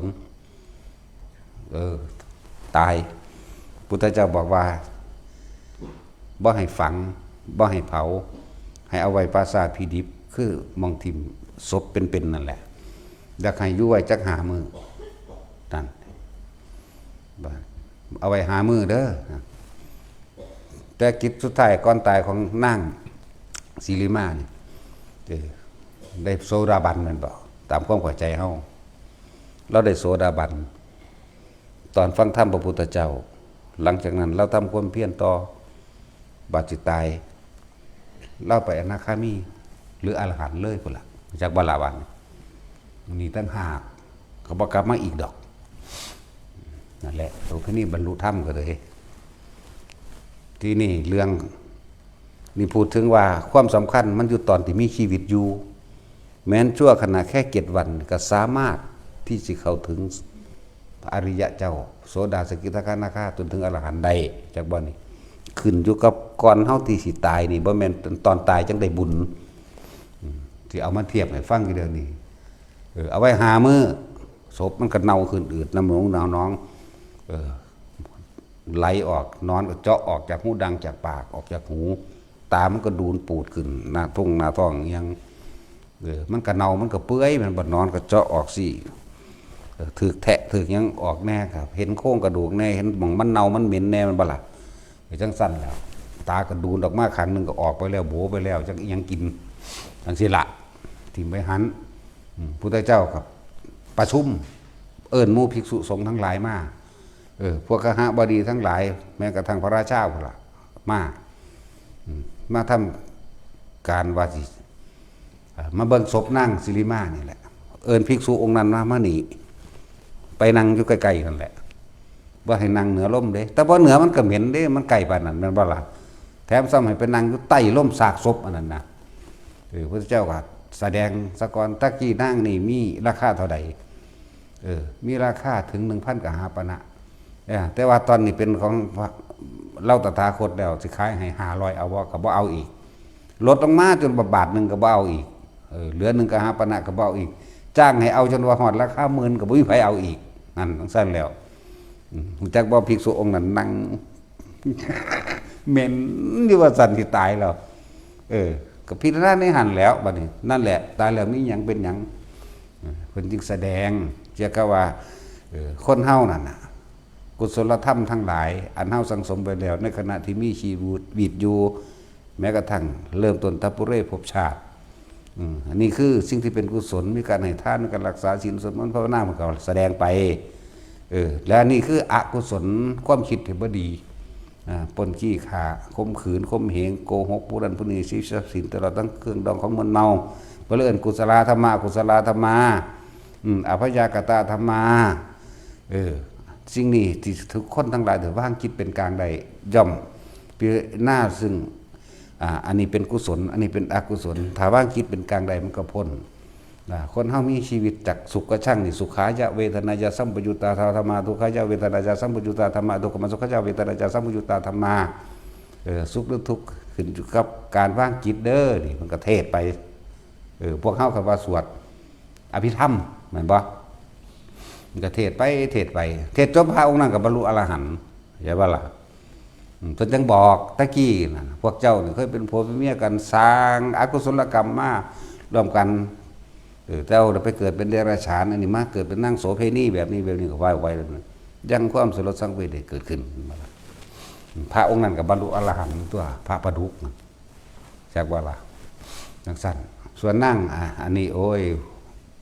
ตายพุทธเจ้าบอกว่าบ่ให้ฝังบ่ให้เผาให้เอาไว้ปราสาทพิดิบคือมองทิมศพเป็นนั่นแหละอยากให้อยู่ไว้จัก5 มื้อนั่นเอาไว้5 มื้อเด้อแต่กิจสุดท้ายก่อนตายของนางศิริมานี่ได้โสดาบันแม่นบ่ตามความเข้าใจเฮาเราได้โสดาบันตอนฟังธรรมพระพุทธเจ้าหลังจากนั้นเราทำความเพียรต่อบาดจิตตายเล่าไปอนาคามีหรืออรหันต์เลยพุ่นล่ะจากบาลาวันนี่ตั้งหากเขาบอกกลับมาอีกดอกนั่นแหละโสเภณีบรรลุธรรมก็เลยที่นี่เรื่องนี่พูดถึงว่าความสำคัญมันอยู่ตอนที่มีชีวิตอยู่แม้นชั่วขณะแค่7 วันก็สามารถที่จะเข้าถึงพระอริยะเจ้าโสดาสกิทาคานาคาจนถึงอรหันต์ได้จากบ่นี้ขึ้นอยู่กับก่อนเฮาที่สิตายนี่บ่แม่นตอนตายจังได้บุญ ที่เอามาเทียบให้ฟังอยู่เดี๋ยวนี้เอาไว้หามือศพมันก็เน่าขึ้นอืดน้ำหนองน้องไหลออกนอนก็เจาะออกจากหูดังจากปากออกจากหูตามันก็ดูนปูดขึ้นหน้าท้องยังมันก็เน่ามันก็เปื่อยมันบ่นอนก็เจาะออกสิถึกแทะถึกยังออกแน่ครับเห็นโครงกระดูกแน่เห็นหม่องมันเน่ามันเหม็นแน่มันบ่ล่ะจังสั้นแล้วตากระดูนออกมาครั้งนึงก็ออกไปแล้วโบไปแล้วจังยังกินจังสิละถิ่มไปหันพุทธเจ้าครับประชุมเอิ้นหมู่ภิกษุสงฆ์ทั้งหลายมาพวกคหบดีทั้งหลายแม้กระทั่งพระราชาพุ่นล่ะมาทำการว่าสิมาเบิ่งศพนางสิริมานี่แหละเอิ้นภิกษุองค์นั้นมานี่ไปนั่งอยู่ใกล้ๆนั่นแหละว่าให้นั่งเหนือล่มเด้แต่พอเหนือมันก็เหม็นเด้มันไกลปานนั้นแม่นบ่ล่ะแถมซ้ำให้ไปนั่งอยู่ใต้ล่มซากศพอันนั้นนะพระเจ้าก็แสดงสะก่อนตะกี้นางนี่มีราคาเท่าใดมีราคาถึง 1,000 กหาปณะแต่ว่าตอนนี้เป็นของเล่าตถาคตแล้วสิขายให้500เอาบ่ก็บ่เอาอีกลดลงมาจนบาทนึงก็บ่เอาอีกเหลือ1กหาปณะก็บ่เอาอีกจ้างให้เอาจนว่าฮอดราคาหมื่นก็บ่มีไผเอาอีกนั่นจังซั่นแล้วรู้จักบ่ภิกษุองค์นั้นนั่งเหม็นอยู่ว่าสั่นสิตายแล้วก็พิจารณาในหันแล้วบัดนี้นั่นแหละตายแล้วมีหยังเป็นหยังเพิ่นจึงแสดงเกี่ยวกับว่าคนเฮานั่นน่ะกุศลธรรมทั้งหลายอันเฮาสังสมไปแล้วในขณะที่มีชีวิตอยู่แม้กระทั่งเริ่มต้นทัพปุเรภพชาติอันนี้คือสิ่งที่เป็นกุศลมีการให้ทานมีการรักษาศีลสวดมนต์ภาวนามันก็แสดงไปและนี่คืออกุศลความคิดที่บ่ดีปนขี้ข่าข่มขืนข่มเหงโกหกผู้นั้นผู้นี้สิทรัพย์สินตลอดทั้งเครื่องดองของมึนเมาเพื่อเลื่อนกุศลธรรมะกุศลธรรมะอภยากตาธรรมะสิ่งนี้ที่ทุกคนทั้งหลายถือว่างคิดเป็นกลางใดย่อมพิจารณาซึ่งอันนี้เป็นกุศลอันนี้เป็นอกุศลถ้าว่างคิดเป็นกลางใดมันก็พ้นคนเฮามีชีวิตจากสุขก็ช่างนี่สุขายะเวทนายะสัมปยุตตาธรรมาทุกขายะเวทนายะสัมปยุตตาธรรมาทุกขมสุขายะเวทนายะสัมปยุตตาธรรมาสุขหรือทุกข์ขึ้นอยู่กับการว่างจิตเด้อนี่มันก็เทศไปพวกเฮาคำว่าสวดอภิธรรมแม่นบ่มันก็เทศไปเทศจบพระองค์นั้นก็บรรลุอรหันต์ใช่บ่ล่ะเพิ่นจังบอกตะกี้นะพวกเจ้านี่เคยเป็นผัวเป็นเมียกันสร้างอกุศลกรรมมาร่วมกันเจ้าไปเกิดเป็นเดรัจฉานอันนี้มาเกิดเป็นนั่งโสเภณีแบบนี้ก็ว่าไว้แล้วยังความสลดสังเวชได้เกิดขึ้นพระองค์นั้นกับบรรลุอรหันต์ตัวพระประดุกจากว่าล่ะจังสั้นส่วนนั่งอันนี้โอ้ย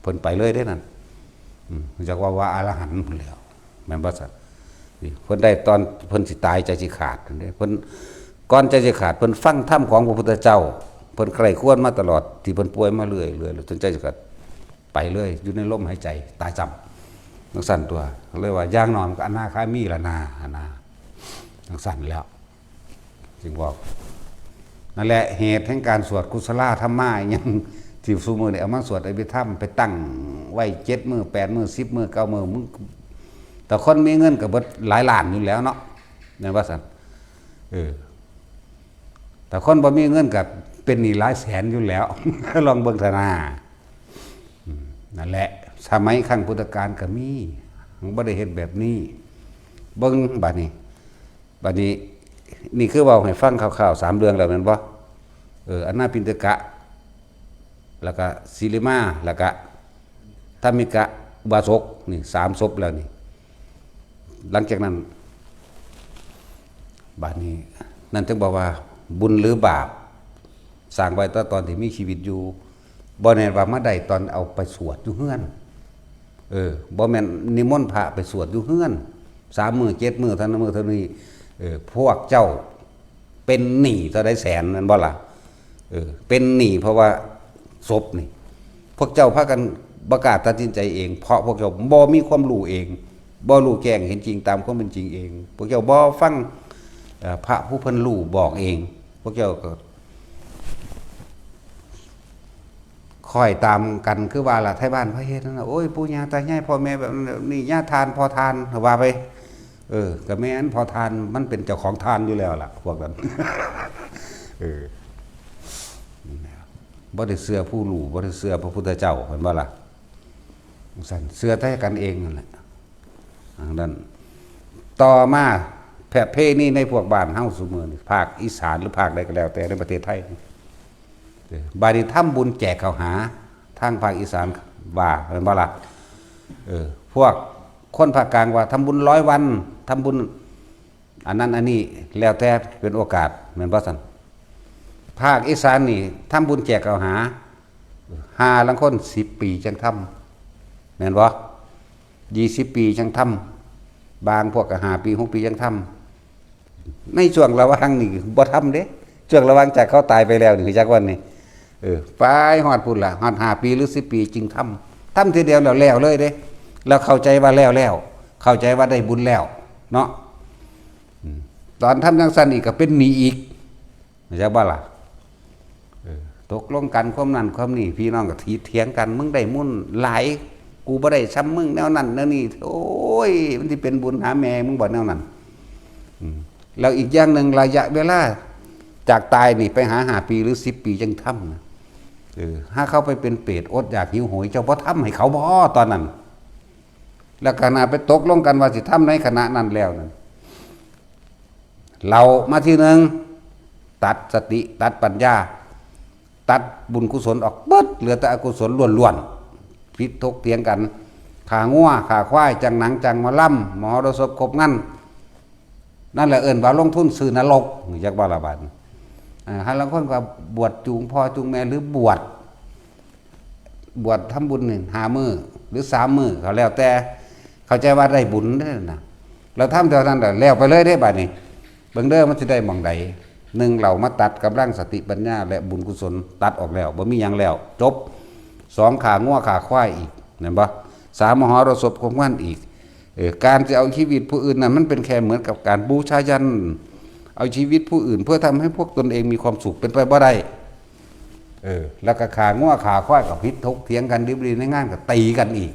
เพิ่นไปเลยได้นั่นจากว่าอรหันต์พุ่นแล้วแม่นบ่ซั่นเพิ่นได้ตอนเพิ่นสิตายใจสิขาดเพิ่นก่อนใจสิขาดเพิ่นฟังธรรมของพระพุทธเจ้าเพิ่นใคร่ควรมาตลอดที่เพิ่นป่วยมาเรื่อยๆจนใจสิขาดไปเลยอยู่ในลมหายใจตายจำจังสั่นตัวเลยว่าย่างนอนก็อนาคามีละนาจังสั่นแล้วจึงบอกนั่นแหละเหตุแห่งการสวดกุศลธรรมะยังที่ซุมื้อนี่เอามาสวดอภิธรรมไปตั้งไว้7มื้อ8มื้อ10มื้อ9มื้อมึงแต่คนมีเงินก็เบิดหลายล้านอยู่แล้วเนาะแม่นว่าซั่นแต่คนบ่มีเงินก็เป็นหนี้หลายแสนอยู่แล้ว ลองเบิ่งธนานั่นแหละสมัยครั้งพุทธกาลก็มีบ่ได้เฮ็ดแบบนี้เบิ่งบัดนี้นี่คือเว้าให้ฟังคร่าวๆ3เรื่องแล้วแม่นบ่อนาปิณฑกะแล้วก็สิริมาแล้วก็ธรรมิกะอุบาสกนี่3ศพแล้วนี่หลังจากนั้นบัดนี้นั่นถึงบอกว่าบุญหรือบาปสร้างไว้ตอนที่มีชีวิตอยู่บ่แน่ว่ามาได้ตอนเอาไปสวดอยู่เฮือนบ่แม่นนิมนต์พระไปสวดอยู่เฮือน3มื้อ7มื้อเท่านั้นมื้อเท่านี้พวกเจ้าเป็นหนี้เท่าใดแสนนั่นบ่ล่ะเป็นหนี้เพราะว่าศพนี่พวกเจ้าพากันประกาศตัดสินใจเองเพราะพวกเจ้าบ่มีความรู้เองบ่รู้แจ้งเห็นจริงตามความเป็นจริงเองพวกเจ้าบ่ฟังพระผู้เพิ่นรู้บอกเองพวกเจ้าก็คอยตามกันคือว่าล่ะไทบ้านพระเฮ็ดนั่นน่ะโอ้ยปู่ย่าตายายพ่อแม่แบบนี้ย่าทานพอทานว่าไปก็แม่นพอทานมันเป็นเจ้าของทานอยู่แล้วล่ะพวกนั้น บ่ได้เชื่อผู้รู้บ่ได้เชื่อพระพุทธเจ้าเห็นบ่ล่ะสั่นเชื่อแต่กันเองนั่นแหละนั่นต่อมาแผ่เพนี่ในพวกบ้านเฮาซุมื้อนี่ภาคอีสานหรือภาคใดก็แล้วแต่ในประเทศไทยบาดนี้ทำบุญแจกข้าวหาทางภาคอีสานว่าเห็นบ่ล่ะพวกคนภาคกลางว่าทำบุญ100 วันทำบุญอันนั้นอันนี้แล้วแต่เป็นโอกาสเหมือนบ่ซั่นภาคอีสานนี่ทำบุญแจกข้าวหา5ลังคน10 ปีจังทำแม่นบ่20 ปีจังทำบางพวกก็5 ปี 6 ปีจังทำในช่วงระหว่างนี่บ่ทำเด้ช่วงระหว่างจากเขาตายไปแล้วนี่จักวันนี่ไปฮอดพุ่นล่ะฮอด5 ปีหรือ10 ปีจึงทำทีเดียวแล้วเลยเด้แล้วเข้าใจว่าแล้วเข้าใจว่าได้บุญแล้วเนาะตอนทำจังซั่นอีกก็เป็นหนี้อีกจักบ่ล่ะตกลงกันความนั้นความนี้พี่น้องก็เถียงกันมึงได้มุ่นหลายกูบ่ได้ซ้ำมึงแนวนั้นแนวนี้โอ้ยมันสิเป็นบุญหาแม่มึงบ่แนวนั้นแล้วอีกอย่างนึงระยะเวลาจากตายนี่ไปหา5 ปีหรือ10 ปีจังทำนะถ้าเขาไปเป็นเปรตอดอยากหิวโหยเจ้าบ่ทำให้เขาบ่ตอนนั้นแล้วขณะไปตกลงกันว่าสิทำในขณะนั้นแล้วนั่นเรามาทีนึงตัดสติตัดปัญญาตัดบุญกุศลออกเบิดเหลือแต่อกุศลล้วนๆพิษทกเถียงกันขางัวขาควายจังหนังจังมาล่ำมหรสพครบงั้นนั่นแหละเอิ้นว่าลงทุนซื้อนรกจักบ่ล่ะบัดหาลังคนก็บวชจูงพ่อจูงแม่หรือบวชทำบุญ5 มื้อหรือ3 มื้อเขาแล้วแต่เข้าใจว่าได้บุญนั่นน่ะเราทำเท่านั้นแล้วไปเลยได้บัดนี้เบิ่งเด้อมันสิได้หม่องใด1เรามาตัดกำลังสติปัญญาและบุญกุศลตัดออกแล้วบ่มีหยังแล้วจบ2ขางัวขาควายอีกเห็นบ่3มหรสพของมันอีกการจะเอาชีวิตผู้อื่นน่ะมันเป็นแค่เหมือนกับการบูชายันเอาชีวิตผู้อื่นเพื่อทำให้พวกตนเองมีความสุขเป็นไปบ่ได้แล้วก็ขางัวขาควายกับพิษทกเถียงกันดิบดีในงานก็ตีกันอีก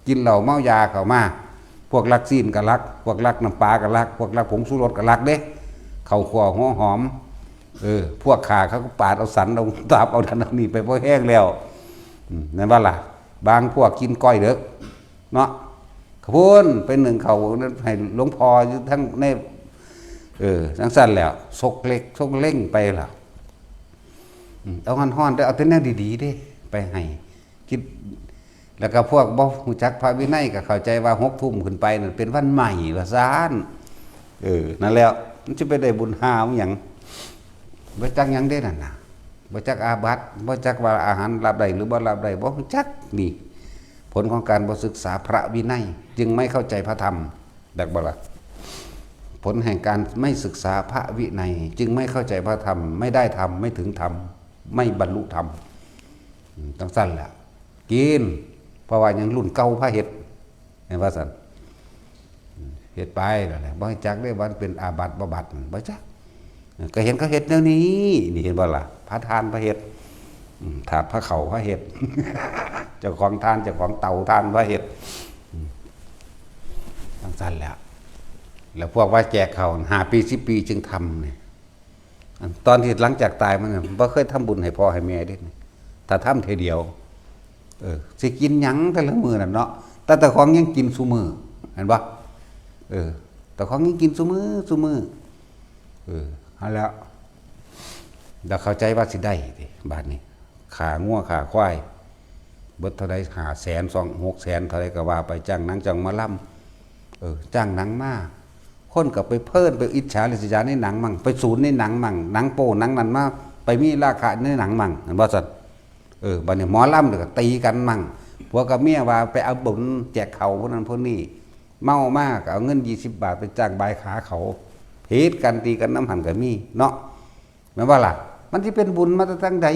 กินเหล้าเมายาเข้ามาพวกรักซีนก็รักพวกรักน้ำปลาก็รักพวกรักผงชูรสก็รักเด้ข้าวคั่วหัวหอมพวกขาเขาก็ปาดเอาสันเอาตาบเอาทันนี่ไปพอแห้งแล้วนั่นว่าล่ะบางพวกกินก้อยเด้อเนาะขบุนเป็นหนึ่งเขาให้หลวงพ่ออยู่ทั้งในทั้งสั้นแล้วซกเล็กซกเล่งไปแล้วเอาห่อนๆได้เอาแต่แนวดีๆเด้ไปให้คิดแล้วก็พวกบ่ฮู้จักพระวินัยก็เข้าใจว่า6 ทุ่มขึ้นไปนั่นเป็นวันใหม่ว่าซ่านนั่นแล้วมันจะไปได้บุญหาหยังบ่จักหยังได้นั่นน่ะบ่จักอาบัติบ่จักว่าอาหารรับได้หรือบ่รับได้บ่ฮู้จักนี่ผลของการบ่ศึกษาพระวินัยจึงไม่เข้าใจพระธรรมดักบ่ล่ะผลแห่งการไม่ศึกษาพระวินัยจึงไม่เข้าใจพระธรรมไม่ได้ธรรมไม่ถึงธรรมไม่บรรลุธรรมต้องสั้นแหละกินเพราะว่ายังรุ่นเก่าพระเฮ็ดเห็นว่าซั่นเฮ็ดไปนั่นแหละบ่ให้จักได้ว่าเป็นอาบัติบ่บัติบ่จักก็เห็นเขาเฮ็ดแนวนี้นี่เห็นบ่ล่ะพระทานพระเฮ็ดถาดพระเขาพระเฮ็ดเจ้าของทานเจ้าของเตาทานพระเฮ็ดต้องสั้นแล้วแล้วพวกว่าแจกเขา5 ปี 10 ปีจึงทำเนี่ยตอนที่หลังจากตายมันบ่เคยทำบุญให้พ่อให้แม่ได้ถ้าทำเทเดียวสิกินหยังแต่ละมื้อนั่นเนาะแต่ของยังกินซุมื้อเห็นบ่แต่ของยังกินซุมื้อเอาแล้วเราเข้าใจว่าสิได้ดิบาดนี้ขางัวขาควายเบิดเท่าใด500,000 600,000เท่าใดก็ว่าไปจ้างหนังจ้างมาล่ำจ้างหนังมาคนก็ไปเพิ่นไปอิจฉาริษยาในหนังมั่งไปศูนย์ในหนังมั่งหนังโป้หนังนั้นมาไปมีราคาในหนังมั่งเห็นบ่ซั่นบัดนี้หมอลำก็ตีกันมั่งผัวกับเมียว่าไปเอาบุญแจกเขาพวกนั้นพวกนี้เมามากเอาเงิน20 บาทไปจ้างบายขาเขาเพชกันตีกันน้ำหันก็มีเนาะแม่นว่าล่ะมันสิเป็นบุญมาตั้งใด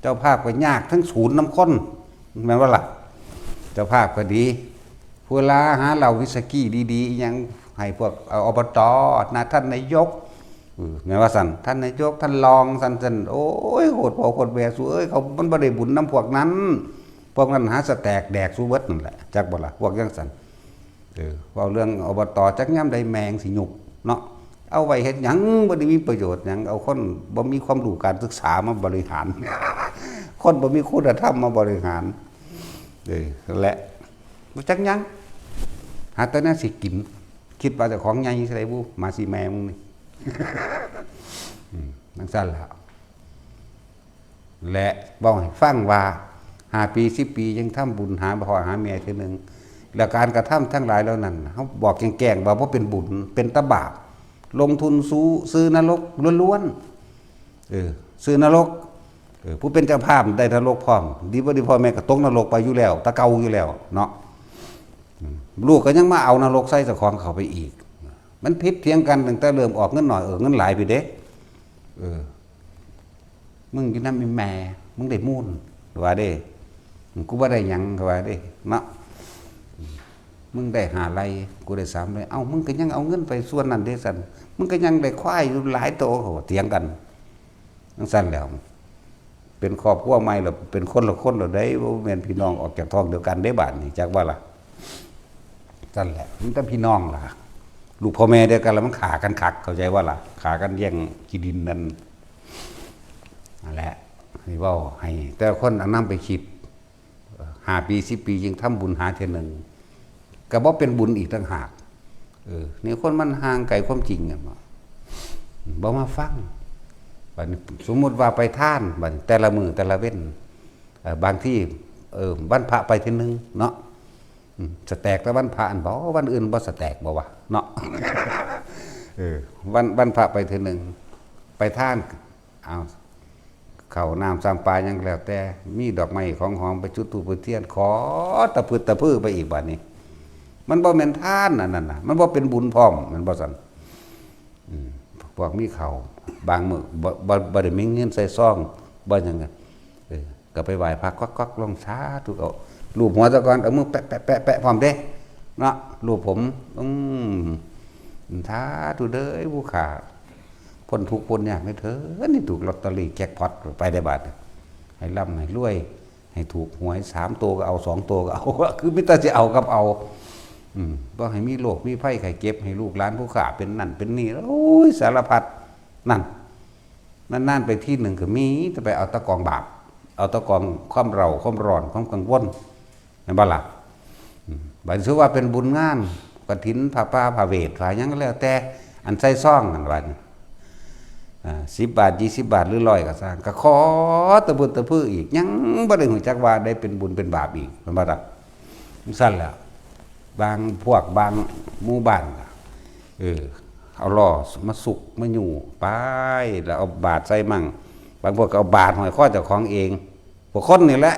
เจ้าภาพก็ยากทั้งศูนย์น้ำข้นแม่นว่าล่ะเจ้าภาพก็ดีผู้ลาหาเหล่าวิสกี้ดีๆยังให้พวกอบตนะท่านนายกแม้ว่าสั่นท่านนายกท่านรองสั่นโอ้ยโหดพอโหดแบสู้เอ้ยเขามันบ่ได้บุญน้ำพวกนั้นหาสแตกแดกสู้เบิดนั่นแหละจักบ่ล่ะพวกจังสั่นเว้าเรื่องอบตจักย่ำใดแมงสิหยุกเนาะ เอาไว้เฮ็ดหยังบ่ได้มีประโยชน์หยังเอาคนบ่มีความรู้การศึกษามาบริหารคนบ่มีคุณธรรมมาบริหารและบ่จักหยังหาแต่นั้นสิกินคิดว่าเจ้าของใหญ่ไสบุมาสิแม่มึงนี่นั่นซั่นล่ะและบอกให้ฟังว่า5 ปี10 ปียังทำบุญหาพ่อหาแม่ทีนึงแล้วการกระทำทั้งหลายแล้วนั้นเขาบอกแกล้งๆว่าเพราะเป็นบุญเป็นตบาปลงทุนซื้อนรกล้วนๆซื้อนรกผู้เป็นเจ้าภาพได้นรกพร้อมดีบ่ดีพ่อแม่ก็ตกนรกไปอยู่แล้วตะเกาอยู่แล้วเนาะลูกก็ยังมาเอานรกใส่เจ้าของเขาไปอีกมันผิดเถียงกันตั้งแต่เริ่มออกเงินหน่อยเงินหลายไปเด้มึงอยู่นำแม่มึงได้มูลว่าเด้กูบ่ได้หยังว่าเด้เนาะมึงได้5 ไร่กูได้3 ไร่เอ้ามึงก็ยังเอาเงินไปส่วนนั้นเด้ซั่นมึงก็ยังได้ควายอยู่หลายโตโหเถียงกันจังซั่นแล้วเป็นครอบครัวใหม่แล้วเป็นคนละคนแล้วได้บ่แม่นพี่น้องออกจากท้องเดียวกันได้บาดนี้จักว่าล่ะซั่นแหละมันแต่พี่น้องล่ะลูกพ่อแม่เดียวกันแล้วมันขากันคักเข้าใจว่าล่ะขากันแย่งที่ดินนั่นนั่นแหละนี่เว้าให้แต่คนเอานำไปคิด5 ปี10 ปียังทำบุญหาเทื่อนึงก็บ่เป็นบุญอีกต่างหากนี่คนมันห่างไกลความจริงอ่ะบ่มาฟังบัดนี้สมมุติว่าไปท่านบัดแต่ละมื้อแต่ละเว้นบางที่วันพระไปทีนึงเนาะสแตกแต่วันพระอันบ่วันอื่นบ่สแตกบ่วะเนาะวันพระไปทีนึงไปท่านเอาข้าวน้ำ3 ปลายังแล้วแต่มีดอกไม้ของหอมไปจุดธูปเทียนขอตะพื้นไปอีกบัดนี้มันบ่แม่นทานนั่นน่ะมันบ่เป็นบุญพร้อมมันบ่ซั่นพวกมีข้าวบางมื้อบ่ได้มีเงินใส่ซองบ่หยังก็ไปไหว้พระก๊อกๆลงสาธุเอารูปหัวซะก่อนเอามือแปะๆๆๆพร้อมเด้เนาะรูปผมสาธุเด้อผู้ข้าพ้นทุกข์พ้นยากไม่เถิดนี่ถูกลอตเตอรี่แจ็คพอตไปได้บาทให้ร่ำให้รวยให้ถูกหวย3 ตัวก็เอา2 ตัวก็เอาคือมิตรจะเอากับเอาบ่ให้มีโรคมีภัยไข้เจ็บให้ลูกหลานผู้ข้าเป็นนั่นเป็นนี่โอ้ยสารพัดนั่นไปที่หนึ่งก็มีจะไปเอาตะกองบาปเอาตะกองความเร่าความร้อนความกังวลเห็นบ่ล่ะบัดถือว่าเป็นบุญงานกฐินผ้าป่าผ้าเวทผ้าหยังก็แล้วแต่อันใส่ซองนั่นว่า10 บาท20 บาทหรือ100ก็สร้างก็ขอตะบุญตะพื้ออีกยังบ่ได้รู้จักว่าได้เป็นบุญเป็นบาปอีกเห็นบ่ล่ะสั่นแล้วบางพวกบางหมู่บ้านเอาล้อมาสุกมาอยู่ไปแล้วเอาบาทใส่มั่งบางพวกก็เอาบาทหอยข้อเจ้าของเองพวกคนนี่แหละ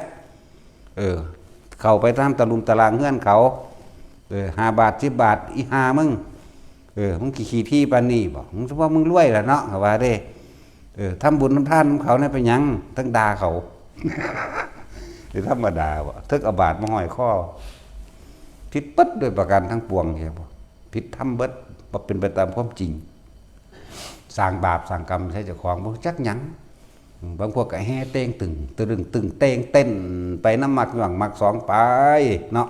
เข้าไปตามตะลุมตารางเฮือนเขา5 บาท10 บาทอีหามึงมึงขี่ที่ปานนี้บ่มึงว่ามึงรวยล่ะเนาะว่าเด้ทำบุญทำทานเขาเนี่ยไปหยังทั้งด่าเขาหรือธรรมดาบ่ทึกเอาบาทมาห้อยข้อผิดปึ๊ดด้วยประการทั้งปวงใช่บ่ผิดทำเบิดบ่เป็นไปตามความจริงสร้างบาปสร้างกรรมใช้เจ้าของบ่จักหยังบางพวกก็แห่เต้งตึงตึงเต้งเต้นไปน้ำมักหย่องมัก2ไปเนาะ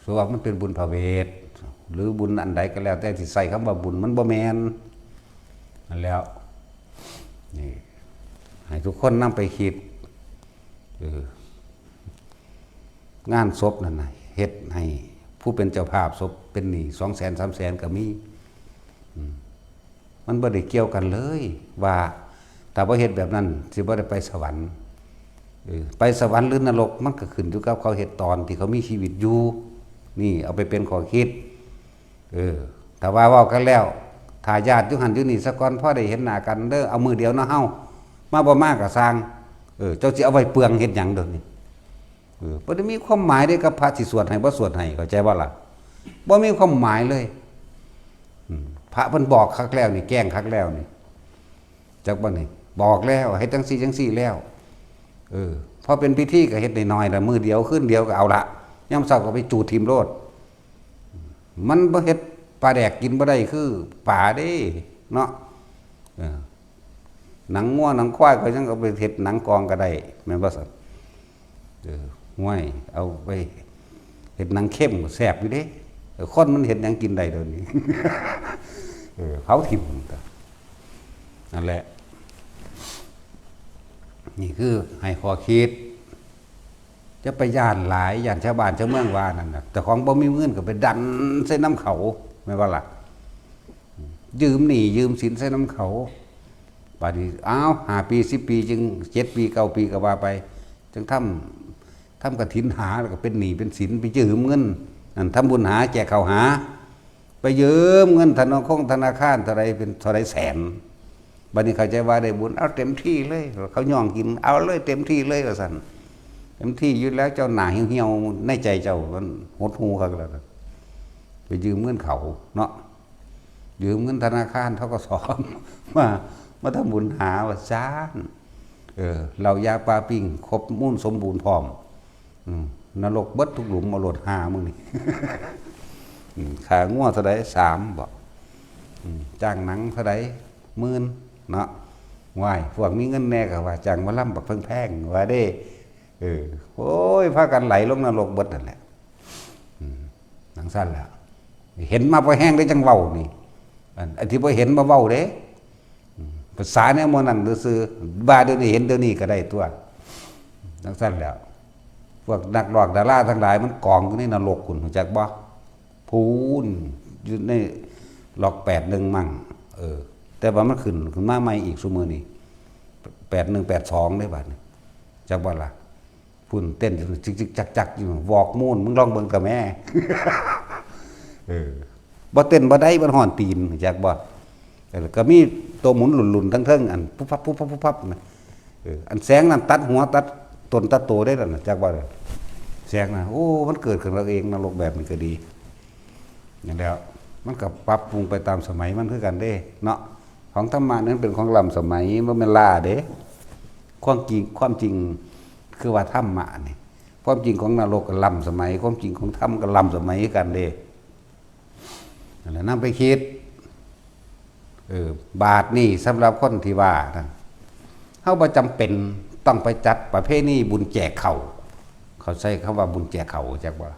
ส่วนมันเป็นบุญพระเวทหรือบุญอันใดก็แล้วแต่ที่ใส่คำว่าบุญมันบ่แม่นนั่นแล้วนี่ให้ทุกคนนำไปคิดงานศพนั่นน่ะเฮ็ดให้ผู้เป็นเจ้าภาพศพเป็นหนี้200,000 300,000ก็มีมันบ่ได้เกี่ยวกันเลยว่าถ้าบ่เฮ็ดแบบนั้นสิบ่ได้ไปสวรรค์ไปสวรรค์หรือนรกมันก็ขึ้นอยู่กับเขาเฮ็ดตอนที่เขามีชีวิตอยู่นี่เอาไปเป็นข้อคิดแต่ว่าเว้ากันแล้วถ้าญาติอยู่หันอยู่นี่ซะก่อนพอได้เห็นหน้ากันเด้อเอามือเดียวเนาะเฮามาบ่มากก็สร้างเจ้าสิเอาไว้เปลืองเฮ็ดหยังเด้อนี่บ่ได้มีความหมายได้กับพระสิสวดให้บ่สวดให้เข้าใจบ่ล่ะบ่มีความหมายเลยพระเพิ่นบอกคักแล้วนี่แกล้งคักแล้วนี่จักบ่นี่บอกแล้วเฮ็ดจังซี่จังซี่แล้วพอเป็นพิธีก็เฮ็ดน้อยๆละมื้อเดียวคืนเดียวก็เอาละยามเช้าก็ไปจูดทิ่มโลดมันบ่เฮ็ดปลาแดกกินบ่ได้คือป่าเด้เนาะหนังงัวหนังควายก็ยังเอาไปเฮ็ดหนังกองก็ได้แม่นบ่ซั่นห้วยเอาไปเฮ็ดหนังเข้มก็แซ่บอยู่เด้คนมันเฮ็ดหยังกินได้เดี๋ยวนี้ เผาถิ่มนั่นแหละนี่คือให้ขอคิดจะไปย่านหลายย่านชาวบ้านชาวเมืองว่านั่นนะแต่ของบ่มีเงินก็ไปดันใส่น้ำเขาไม่ว่าล่ะยืมหนี้ยืมสินใส่น้ำเขาป่านนี้อ้าว5 ปี 10 ปีจึง7 ปี9 ปีก็ว่าไปจึงทำกฐินหาแล้วก็เป็นหนี้เป็นสินไปยืมเงินนั่นทำบุญหาแจกข้าวหาไปยืมเงินธนาคารเท่าไรเป็นเท่าไรแสนบัดนี้เขาใจว่าได้บุญเอาเต็มที่เลยเขาย่องกินเอาเลยเต็มที่เลยว่าซั่นเต็มที่อยู่แล้วเจ้าหน้าเหี่ยวๆในใจเจ้ามันหดหูเขาแล้วไปยืมเงินเขาเนาะยืมเงินธนาคารเขาก็สอนมาทำบุญหาว่าซ่านเรายาปลาปิ้งครบมุ่นสมบูรณ์พร้อมนรกเบิดทุกหลุมมาโหลดหามึงนี่ ขางัวเท่าไร3บอกจ้างหนังเท่าไร10,000เนาะวายพวกมีเงินแน่ก็ว่าจ้างมาล่ำบักแพงๆว่าได้โอ้ยพากันไหลลงนรกเบิดนั่นแหละหนังสั้นแล้วเห็นมาพอแห้งได้จังเว้านี่อันที่พอเห็นมาเว้าเด้ภาษาเนี่ยมันนั่นซื่อบ้าเดี๋ยวนี้เห็นเดี๋ยวนี้ก็ได้ตัวหนังสั้นแล้วพวกนักร้องดาราทั้งหลายมันกองอยู่ในนรกคุณรู้จักบ่พูนอยู่ในหลอก81มั่งแต่ว่ามันขึ้นมาใหม่อีกซุมื้อนี้81 82ได้บัดนี้จักบ่ล่ะพุ่นเต้นจิกๆจักๆอยู่วอกมูนมึงลองเบิ่งกับแม่บ่เต้นบ่ได้มันห่อนตีนจักบ่ก็มีตัวหมุนหลุนๆทั้งเทิงอันปุ๊บปั๊บปุ๊บปั๊บปุ๊บปั๊บนะอันแสงนั้นตัดหัวตัดต้นตัดโตได้แล้วนะจักบ่เลยแสงนะโอ้มันเกิดขึ้นเราเองนรกแบบนี้ก็ดีอย่างแล้วมันก็ปรับปรุงไปตามสมัยมันคือกันเด้เนาะของธรรมะนั้นเป็นของล้ำสมัยบ่แม่นล่าเด้ความจริงคือว่าธรรมะนี่ความจริงของนรกก็ล้ำสมัยความจริงของธรรมก็ล้ำสมัยกันเด้นั่นแหละนำไปคิดบาทนี่สำหรับคนที่ว่านะเฮาบ่จำเป็นต้องไปจัดประเภทนี้บุญแจกเขาใช้คำว่าบุญแจกเขาจักว่า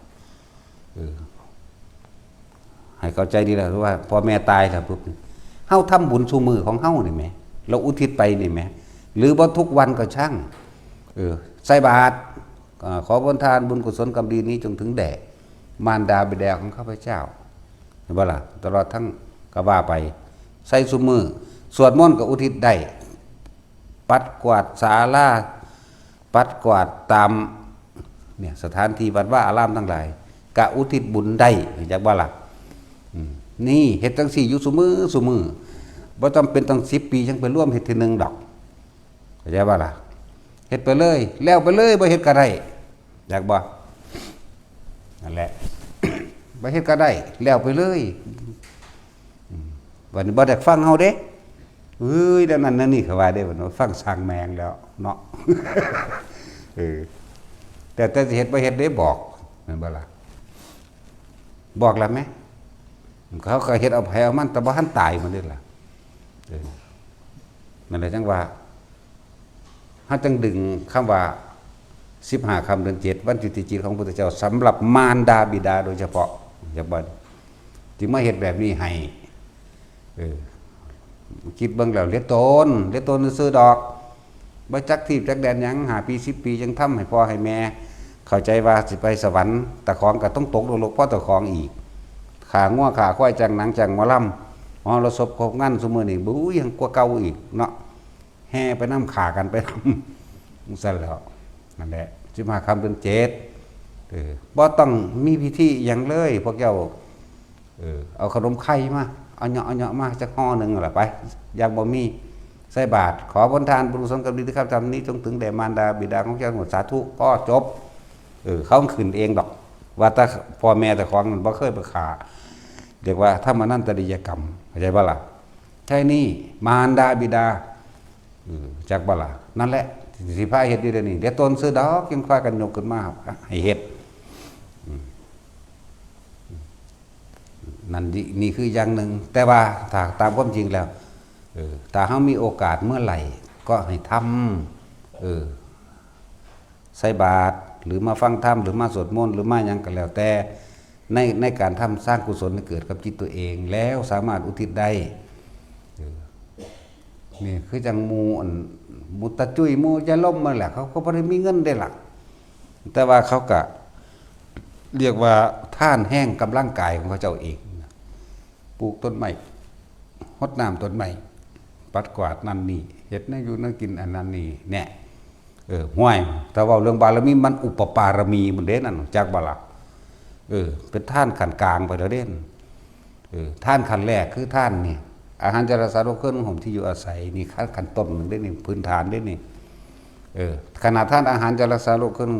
ให้เข้าใจดีแล้วว่าพอแม่ตายแล้วปุ๊บเฮาทำบุญชูมือของเฮานี่แหมเราอุทิศไปนี่แหมหรือบ่ทุกวันก็ช่างใส่บาตรขอผลทานบุญกุศลกรรมดีนี้จงถึงแด่มารดาบิดาของข้าพเจ้าเห็นบ่ล่ะตลอดทั้งก็ว่าไปใส่ซุมือสวดมนต์ก็อุทิศได้ปัดกวาดศาลาปัดกวาดตามเนี่ยสถานที่วัดว่าอารามทั้งหลายกะอุทิศบุญได้จักบ่ล่ะนี่เฮ็ดจังซี่อยู่ซุมือบ่จำเป็นต้อง10 ปีจังไปร่วมเฮ็ดทีนึงดอกเข้าใจบ่ล่ะเฮ็ดไปเลยแล้วไปเลยบ่เฮ็ดก็ได้อยากบ่นั่นแหละ บ่เฮ็ดก็ได้แล้วไปเลยวันนี้บ่ได้ฟังเฮาเด้เอ้ยดังนั้นนั่นนี่เขาว่าได้บ่ฟังสร้างแมงแล้วเนาะ แต่สิเฮ็ดบ่เฮ็ดได้บอกแม่นบ่ล่ะบอกแล้วแม่เขาก็เฮ็ดเอาไผเอามันแต่บ่ทันตายมันนี่ล่ะนั่นแหละจังว่าเฮาจังดึงคำว่า15 ค่ำเดือน7วันจุติจิตของพระพุทธเจ้าสำหรับมารดาบิดาโดยเฉพาะอย่าบ่ที่มาเฮ็ดแบบนี้ให้คิดเบิ่งแล้วเลียตนซื้อดอกบ่จักที่จักแดนหยัง5 ปี10 ปีจังทำให้พ่อให้แม่เข้าใจว่าสิไปสวรรค์ตะของก็ต้องตกนรกเพราะตะของอีกขางัวขาควายจังหนังจังหมอลำเราศพครบงั้นซุมื้อนี้บุ้ยยังกว่าเก่าอีกเนาะแห่ไปนำขากันไปนำซั่นแล้วนั่นแหละ15 ค่ำเดือน7บ่ต้องมีพิธีหยังเลยพวกเจ้าเอาขนมไข่มาเอาเหาะมาจักห่อนึงล่ะไปอยากบ่มีใส่บาตรขอผลทานบุญกุศลกรรมดีที่ข้าพเจ้าทำนี้จงถึงแด่มารดาบิดาของเจ้าหมดสาธุก็จบเขาขึ้นเองดอกว่าแต่พ่อแม่แต่ของมันบ่เคยไปขาเรียกว่าถ้ามานั่นตริยกรรมเข้าใจบ่ล่ะใช่นี่มารดาบิดาจักบ่ล่ะนั่นแหละสิพาเฮ็ดอยู่เดี๋ยวนี้เดี๋ยวต้นซื้อดอกยังพากันยกขึ้นมาให้เฮ็ดนั่นนี่คืออย่างหนึ่งแต่ว่าถ้าตามความจริงแล้วถ้าเฮามีโอกาสเมื่อไหร่ก็ให้ทำใส่บาตรหรือมาฟังธรรมหรือมาสวดมนต์หรือมาหยังก็แล้วแต่ ในการทำสร้างกุศลให้เกิดกับจิตตัวเอง แล้วสามารถอุทิศได้นี่คือจังมูตะจุยมูจะล่มมาแหละเขาก็ไม่ได้มีเงินได้หลักแต่ว่าเขาก็เรียกว่าท่านแห้งกับร่างกายของเขาเจ้าเองปลูกต้นไม้รดน้ำต้นไม้ปัดกวาดนั่นนี่เฮ็ดนั่นอยู่นั่นกินอันนั้นนี่เนี่ยห้วยแต่ว่าเรื่องบารมีมันอุปปารมีมันเด่นนั่นจากบาลักเป็นท่านขันกลางไปแล้วเด่นท่านขันแรกคือท่านนี่อาหารจารสารเครื่องห่มที่อยู่อาศัยนี่ขั้นต้นหนึ่งได้นี่พื้นฐานได้นี่ขนาดท่านอาหารจารสารเครื่อง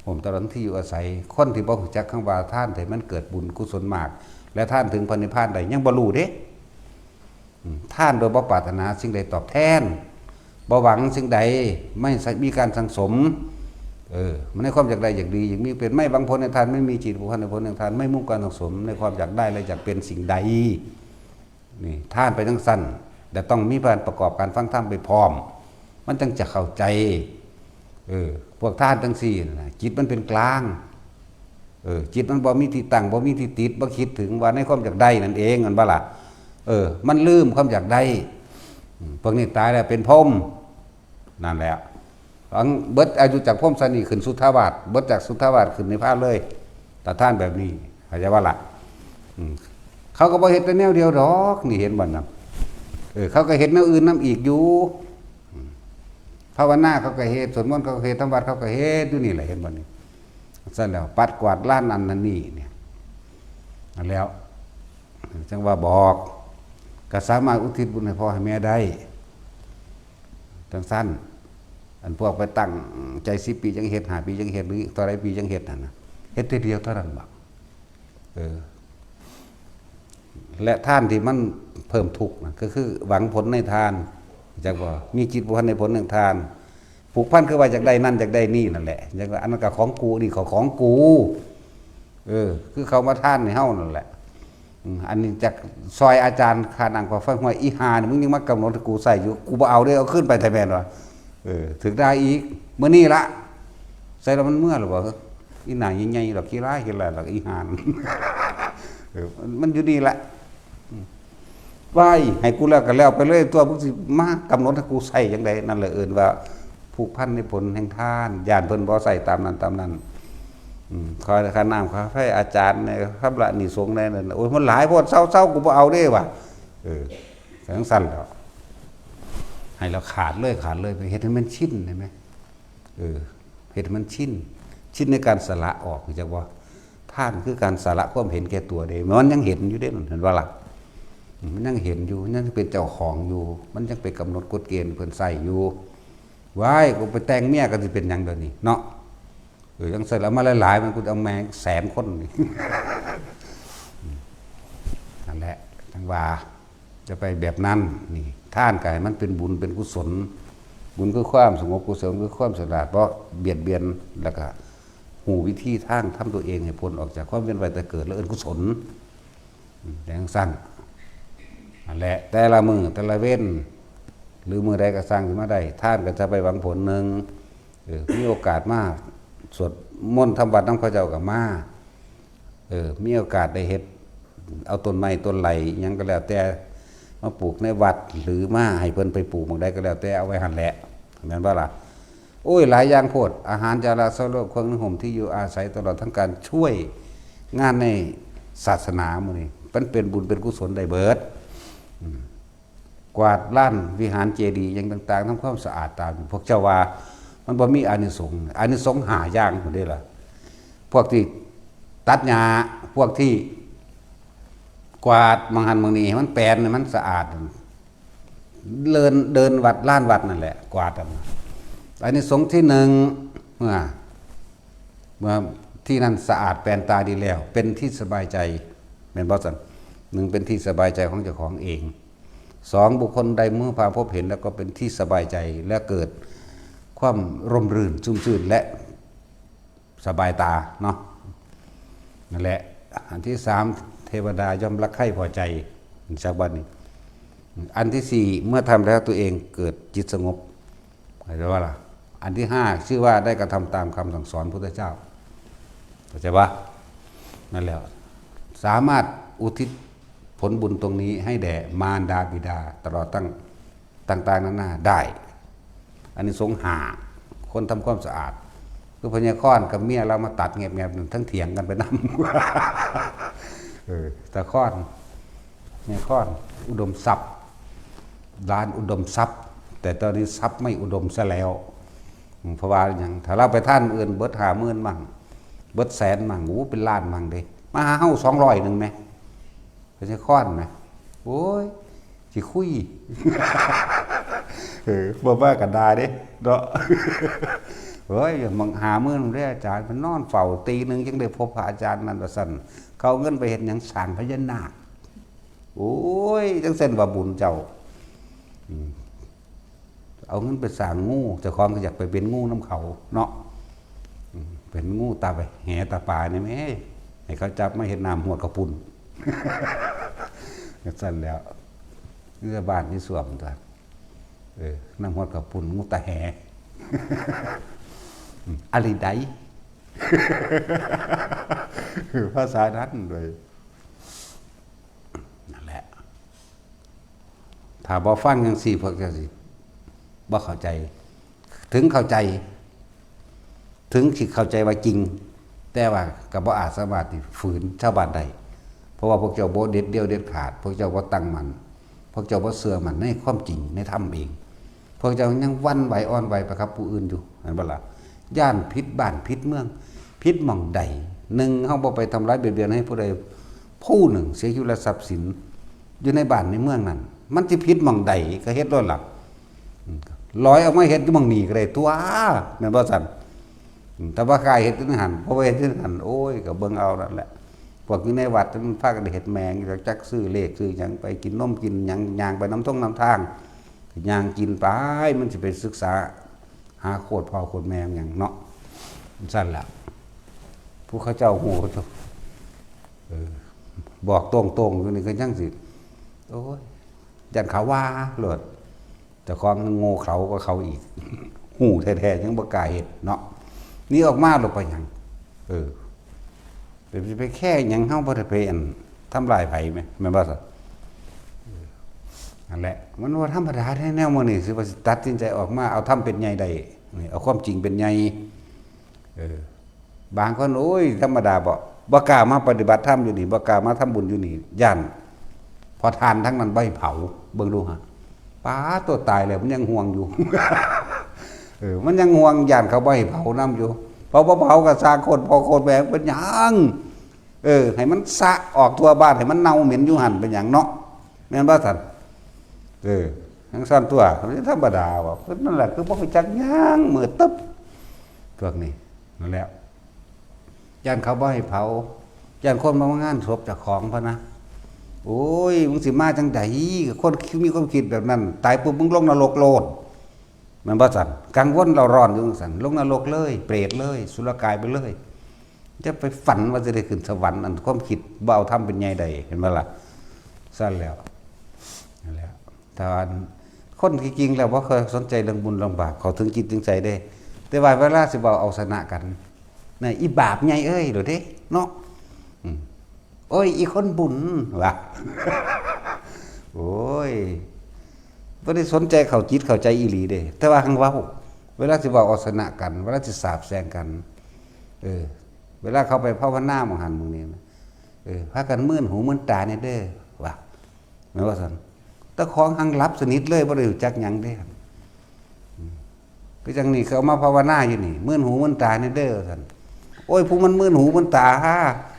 ห่มตลอดที่อยู่อาศัยคนที่บ่รู้จักคำว่าท่านแต่มันเกิดบุญกุศลมากและท่านถึงพระนิพพานใดยังบ่รู้เด้ท่านโดยบ่ปรารถนาสิ่งใดตอบแทนบ่หวังสิ่งใดไม่มีการสังสมมันในความอยากได้อยากดีอย่างมีเป็นไม่บางผลในทานไม่มีจิตบุคคลในผลในทานไม่มุ่งการสังสมในความอยากได้และอยากเป็นสิ่งใดนี่ท่านไปทั้งสั้นแต่ต้องมีการประกอบการฟังธรรมไปพร้อมมันจึงจะเข้าใจพวกท่านทั้งสี่นะจิตมันเป็นกลางจิตมันบ่มีที่ตั้งบ่มีที่ติดบ่คิดถึงว่าในความอยากได้นั่นเองมันบ่ล่ะมันลืมความอยากได้พวกนี้ตายแล้วเป็นพรหมนั่นแหละเบิดอายุจากพรหมสนีขึ้นสุทธาวาสเบิดจากสุทธาวาสขึ้นนิพพานเลยแต่ท่านแบบนี้เข้าใจว่าล่ะเขาก็บ่เห็นแต่แนวเดียวดอกนี่เห็นบ่นะเขาก็เห็นแนวอื่นน้ำอีกอยู่ภาวนาเขาก็เฮ็ดสวดมนต์เขาก็เฮ็ดทำวัดเขาก็เฮ็ดอยู่นี่แหละเห็นบ่นี่ซั่นแล้วปัดกวาดล้านอันนั้นนี่เนี่ยแล้วจังว่าบอกก็สามารถอุทิศบุญให้พ่อให้แม่ได้จังสั้นอันพวกไปตั้งใจ10 ปีจังเฮ็ด5 ปีจังเฮ็ดหรือต่อหลายปีจังเฮ็ดนั่นน่ะเฮ็ดทีเดียวเท่านั้นบักและท่านที่มันเพิ่มทุกข์ก็คือหวังผลในทานจักว่ามีจิตบุคคลในผลแห่งทานผูกพันคือว่าอยากได้นั่นอยากได้นี่นั่นแหละจักว่าอันนั้นก็ของกูนี่ของกูคือเขามาท่านในเฮานั่นแหละอันนี้จากซอยอาจารย์คานังกว่าฟังว่าอีหานี่มึงยังมากำหนดกูใส่อยู่กูบ่เอาเด้อเอาขึ้นไปไทยแม่นว่าถึงได้อีกมื้อนี้ละใส่แล้วมันเมื่อหรือบ่อีหน้าใหญ่ๆดอกขี้ร้ายขี้ร้ายดอกอีหามันอยู่นี่แหละไว้ให้กูแล้วก็แล้วไปเลยตัวมึงสิมากำหนดให้กูใส่จังไดนั่นแหละว่าผูกพันในผลแห่งทานญาณเพิ่นบ่ใส่ตามนั้นคอยค่าน้ำค่าไฟอาจารย์เนี่ยครับละนี่สงฆ์นั่นโอ้ยมันหลายโพดเศร้ากูบ่เอาเด้ว่ะจังซั่นแล้วให้เราขาดเลยไปเฮ็ดให้มันชินได้มั้ยเฮ็ดให้มันชินในการสละออกจังว่าท่านคือการสละความเห็นแก่ตัวเด้มันยังเห็นอยู่เด้เห็นว่าล่ะมันยังเห็นอยู่ยังเป็นเจ้าของอยู่มันยังไปกำหนดกฎเกณฑ์เพิ่นใส่อยู่ว้ายกูไปแต่งเมียก็สิเป็นหยังเดี๋ยวนี้เนาะยังใส่แล้วมาหลายๆมันกูเอาแมง100,000 คนนี่นั่นแหละทั้งว่าจะไปแบบนั้นนี่ท่านกายมันเป็นบุญเป็นกุศลบุญคือความสงบกุศลคือความสะอาดเพราะเบียดเบียนแล้วก็หูวิธีทางทำตัวเองให้พ้นออกจากความเวียนว่ายตายเกิดแล้วกุศลแรงสั้นนั่นแหละแต่ละมือแต่ละเว้นหรือมือใดก็สร้างขึ้นมาได้ท่านก็จะไปหวังผลหนึ่งมีโอกาสมากสวดมนต์ทำวัดน้ำข้าเจ้ากับมามีโอกาสได้เฮ็ดเอาต้นไม้ต้นไหลยังก็แล้วแต่มาปลูกในวัดหรือมาให้เพิ่นไปปลูกบางใดก็แล้วแต่เอาไว้หันแหละแม่นบ่ล่ะโอ้ยหลายอย่างโพดอาหารจาราสโลกเครื่องนึ่งห่มที่อยู่อาศัยตลอดทั้งการช่วยงานในศาสนามื้อนี้มันเป็นบุญเป็นกุศลได้เบิดกวาดลานวิหารเจดีย์อย่างต่างๆทำความสะอาดตามพวกเจ้าว่ามันบ่มีอานิสงส์5 อย่างพุ่นเด้ล่ะพวกที่ตัดหญ้าพวกที่กวาดมังหันมังนี้มันแปลนมันสะอาดเดินวัดลานวัดนั่นแหละกวาดอานิสงส์ที่1เมื่อที่นั่นสะอาดแปลนตาดีแล้วเป็นที่สบายใจแม่นบ่ซั่น1เป็นที่สบายใจของเจ้าของเอง2บุคคลใดเมื่อพาพบเห็นแล้วก็เป็นที่สบายใจและเกิดความร่มรื่นชุ่มชื่นและสบายตาเนาะนั่นแหละอันที่3เทวดาย่อมรักใคร่พอใจจากวันนี้อันที่4เมื่อทำแล้วตัวเองเกิดจิตสงบเข้าใจว่าล่ะอันที่5ชื่อว่าได้กระทำตามคำสั่งสอนพุทธเจ้าเข้าใจว่านั่นแหละ สามารถอุทิศผลบุญตรงนี้ให้แด่มารดาบิดาตลอดตั้งต่างๆนานาได้อันนี้สงหาคนทำความสะอาดคือพญาค้อนกับเมียเรามาตัดแงบๆหนึ่งทั้งเถียงกันไปนำแต่ค้อนเนี่ยค้อนอุดมทรัพย์ร้านอุดมทรัพย์แต่ตอนนี้ทรัพย์ไม่อุดมซะแล้วเพราะว่าอย่างถ้าเราไปท่านอื่นเบิด50,000มั่งเบิด100,000มั่งเป็นล้านมั่งเด้มาหาเฮา200นึงไหมพญาค้อนไหมโอ้ยสิคุยบ่ว่ากันได้เด้เนาะเฮ้ยมึง50,000ได้อาจารย์มันนอนเฝ้าตีนึงจังได้พบพระอาจารย์นั่นว่าซั่นเขาเงินไปเฮ็ดหยังสร้างพญานาคโอ้ยจังเส้นว่าบุญเจ้าเอาเงินไปสร้างงูเจ้าของก็อยากไปเป็นงูน้ำเขาเนาะเป็นงูตาไปแห่ตาปลานี่แม่ให้เขาจับมาเห็นน้ำหัวกระปุ่นจังซั่นแล้วเงื่อบ้านนี่สวมตัวน้ำหัวกระปุ่นงูตาแห่อะไรใดภาษานั้นเลยนั่นแหละถ้าบ่ฟังอย่างสี่พวกเจ้าสิบ่เข้าใจถึงเข้าใจถึงสิเข้าใจว่าจริงแต่ว่าก็บ่อาจสามารถฝืนชาวบ้านได้เพราะว่าพวกเจ้าบ่เด็ดเดี่ยวเด็ดขาดพวกเจ้าบ่ตั้งมั่นพวกเจ้าบ่เชื่อมั่นในความจริงในธรรมเองพวกเจ้ายังวันไหวอ่อนไหวไปครับผู้อื่นอยู่เห็นบ่ล่ะย่านพิษบ้านพิษเมืองพิษหม่องใดหนึ่งเฮาบ่ไปทำร้ายเบียดเบียนให้ผู้ใดผู้หนึ่งเสียชีวิตและทรัพย์สินอยู่ในบ้านในเมืองนั้นมันสิพิษหม่องใดก็เฮ็ดโดนหลักลอยออกมาเฮ็ดอยู่หม่องนี้ก็ได้ตัวแม่นบ่ซั่นแต่ว่าใครเฮ็ดจังหันเพราะว่าเฮ็ดจังหันโอ้ยก็เบิ่งเอานั่นแหละพวกอยู่ในวัดมันพากันเฮ็ดแมงจักซื้อเลขซื้อหยังไปกินนมกินหยังย่างไปน้ำท่งน้ำทางย่างกินไปมันสิไปศึกษาหาโคตรพ่อโคตรแม่อย่างเนาะสั่นแหละผู้เขาเจ้าหูเขาบอกตรงๆอยู่นี่ก็ยังสิโอ้ยยันเขาว่าหลดแต่ความโง่เขาก็เขาอีกหูแท้ๆยังบ่กล้าเฮ็ดเนาะนี่ออกมาลงไปหยังไปแค่หยังเฮาบ่ได้ไปอันทำลายไผแม่นบ่ซั่นนั่นแหละมันว่าธรรมดาแท้แนวมื้อนี้สิว่าสิตัดสินใจออกมาเอาทำเป็นใหญ่ได้นี่เอาความจริงเป็นใหญ่บางคนโอ้ยธรรมดาบ่กล้ามาปฏิบัติธรรมอยู่นี่บ่กล้ามาทำบุญอยู่นี่ย่านพอทานทั้งนั้นใบเผาเบิ่งดูฮะป้าตัวตายแล้วมันยังห่วงอยู่ มันยังห่วงย่านเขาใบเผาน้ำอยู่พอเผาก็สร้างคนพอโคตรแบกเป็นหยังให้มันสะออกทั่วบ้านให้มันเน่าเหม็นอยู่หั่นเป็นหยังเนาะแม่นบ่ซั่นทั้งซ่อนตัวธรรมดาว่านั่นแหละคือบ่ไปจักย่างมือตึ๊บพวกนี้นั่นแหละย่านเขาบ่ให้เผาย่านคนมางานศพเจ้าของพะนะโอ้ยมึงสิมาจังไดคนมีความคิดแบบนั้นตายปุ๊บมึงลงนรกโลดแม่นบ่ซั่นกังวลเราร้อนอยู่จังซั่นลงนรกเลยเปรตเลยสุรกายไปเลยจะไปฝันว่าจะได้ขึ้นสวรรค์อันความคิดบ่เอาทำเป็นใหญ่ใดเห็นบ่ล่ะซั่นแล้วนั่นแหละแต่คนจริงๆแล้วบ่เคยสนใจเรื่องบุญเรื่องบาปเขาถึงจิตถึงใจได้แต่ว่าเวลาสิเว้าเอาชนะกันน่ะอีบาปใหญ่เอ้ยโดดเด้เนาะโอ้ยอีคนบุญว่ะ โอ้ยบ่ได้สนใจเข้าจิตเข้าใจอีหลีเด้แต่ว่าหังเว้าเวลาสิเว้าเอาชนะกันเวลาสิสาบแช่งกันเวลาเขาไปภาวนาหมู่หันหมู่นี้พากันมื่นหูมื่นตาเนี่ยเด้อว่ะแม่นว่าซั่นตะของหังลับสนิทเลยบ่ได้รู้จักหยังเด้คือจังนี่เขามาภาวนาอยู่นี่มื่นหูมื่นตาเนี่ยเด้อซั่นโอ้ยผู้มันมื่นหูมื่นตา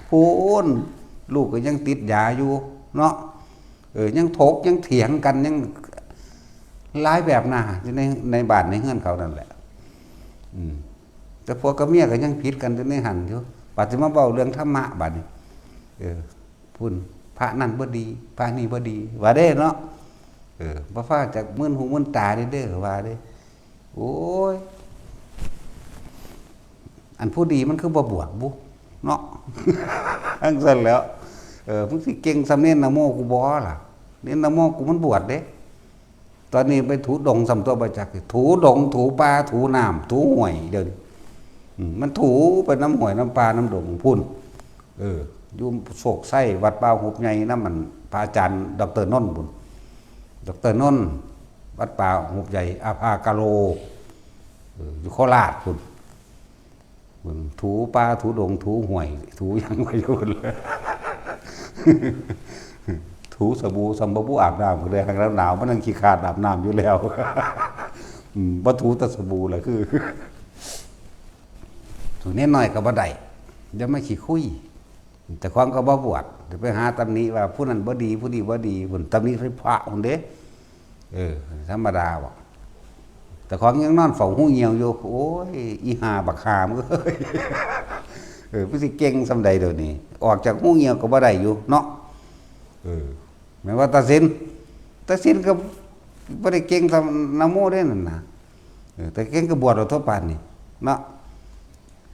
ผู้อ้นลูกก็ยังติดยาอยู่เนาะยังถกยังเถียงกันยังหลายแบบหน้าอยู่ในบ้านในเฮือนเขานั่นแหละแต่พวกกับเมียก็ยังผิดกันอยู่ในหันอยู่บัดสิมาเว้าเรื่องธรรมะบัดนี้พุ่นพระนั่นบ่ดีพระนี่บ่ดีว่าเด้เนาะบ่ฟ้าจากมื่นหูมื่นตาเด้อว่าเด้โอ้ยอันผู้ดีมันคือบ่บวชบุเนาะอังซั่นแล้วมึงสิเก่งสำเนียนนะโมกูบ่ล่ะเน้นนะโมกูมันบวชเด้ตอนนี้ไปถูดงสำตัวบ่จักถูดงถูป่าถูน้ำถูห้วยเดี๋ยวนี้มันถูไปน้ำห้วยน้ำปลาน้ำดงพุ่น อยู่โศกไส้วัดป่าหุบใหญ่น้ำมันพระอาจารย์ดรนนท์บุญดรนนท์วัดป่าหุบใหญ่อาภากาโลอยู่โคราชบุญถูป่าถูดงถูห่วยถูยังไม่ยุ่นเลยถูสบู่สมบู่อาบน้ำเลยข้างหนาวมันนั่งขี้ขาดอาบน้ำอยู่แล้วบ่ถูแต่สบู่เลยคือถูเน้นหน่อยก็บ่ได้จะไม่ขี้คุยแต่ความก็บ่บวชจะไปหาตำหนิว่าผู้นั้นบ่ดีผู้นี้บ่ดีผลตำหนิไฟพระคนเด้ธรรมดาบ่แต่ของยังนอนเฝ้าหูเหี่ยวอยู่โอ้ยอีหาบักหามเอ้ยผู้สิเก่งสำใดเดี๋ยวนี้ออกจากหูเหี่ยวก็บ่ได้อยู่เนาะแม้ว่าตาสินก็บ่ได้เก่งทำนะโมได้นั่นน่ะแต่เก่งก็บวชเอาทั่วปานนี่เนาะ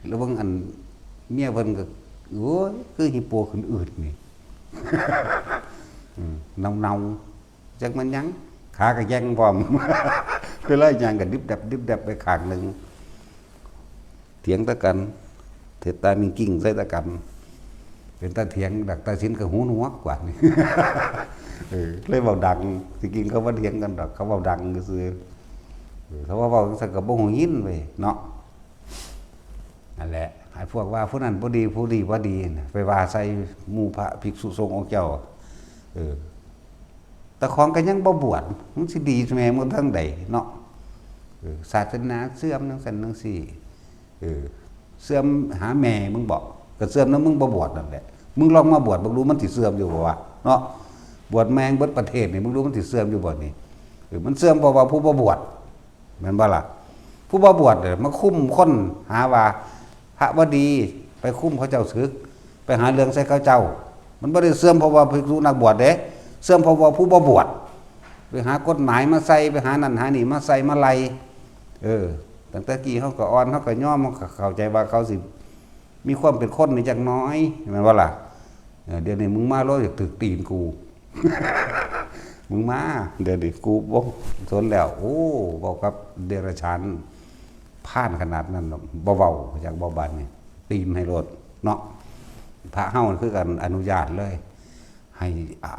แล้วบางอันเมียเพิ่นก็โอ้ยคือฮิปโปขึ้นอืดนี่เนาจักมันยังขาก็แย่งพร้อมคือไล่ยางกันดิบดับไปข้างนึงเถียงตะกันเทตามีกิ่งใส่ตะกันเป็นตาเถียงดักตาสินก็หูหนวกกว่านี่เลยเว้าดังสิกินเขาบ่เถียงกันดอกเขาเว้าดังซื่อเขาว่าเว้าสักก็บ่ฮู้ยินเว้ยเนาะนั่นแหละไอ้พวกว่าผู้นั้นบ่ดีผู้นี้บ่ดีไปว่าใส่หมู่พระภิกษุสงฆ์องค์เจ้าแต่ของก็ยังบ่บวชมันสิดีแม่มันทั้งใดเนาะศาสนาเสื่อมจังซั่นจังซี่เสื่อมหาแม่มึงบอกก็เสื่อมนำมึงบ่บวชนั่นแหละมึงลองมาบวชมึงรู้มันสิเสื่อมอยู่บ่วะเนาะบวชแมงเบิดประเทศนี่มึงรู้มันสิเสื่อมอยู่บ่นี่มันเสื่อมเพราะว่าผู้บ่บวชแม่นบ่ล่ะผู้บ่บวชเนี่ยมาคุ้มคนหาว่าพระบ่ดีไปคุ้มเขาเจ้าศึกไปหาเรื่องใส่เขาเจ้ามันบ่ได้เสื่อมเพราะว่าภิกษุนักบวชเด้เสื่อมเพราะว่าผู้บ่บวชไปหากฎหมายมาใส่ไปหานั่นหานี่มาใส่มาไล่ตั้งแต่กี้เขาก็อ่อนเขาก็ย่อมเขาเข้าใจว่าเขาสิมีความเป็นคนนี่จักน้อยแม่นบ่ล่ะเดี๋ยวนี้มึงมาโลอยากถึกตีนกู มึงมาเดี๋ยวนี้กูบ่ทนแล้วโอ้บอกกับเดรัจฉานผ่านขนาดนั้นบ่เว้าจากบ่บานนี่ตีนให้รถเนาะพระเฮาคือกันอนุญาตเลยให้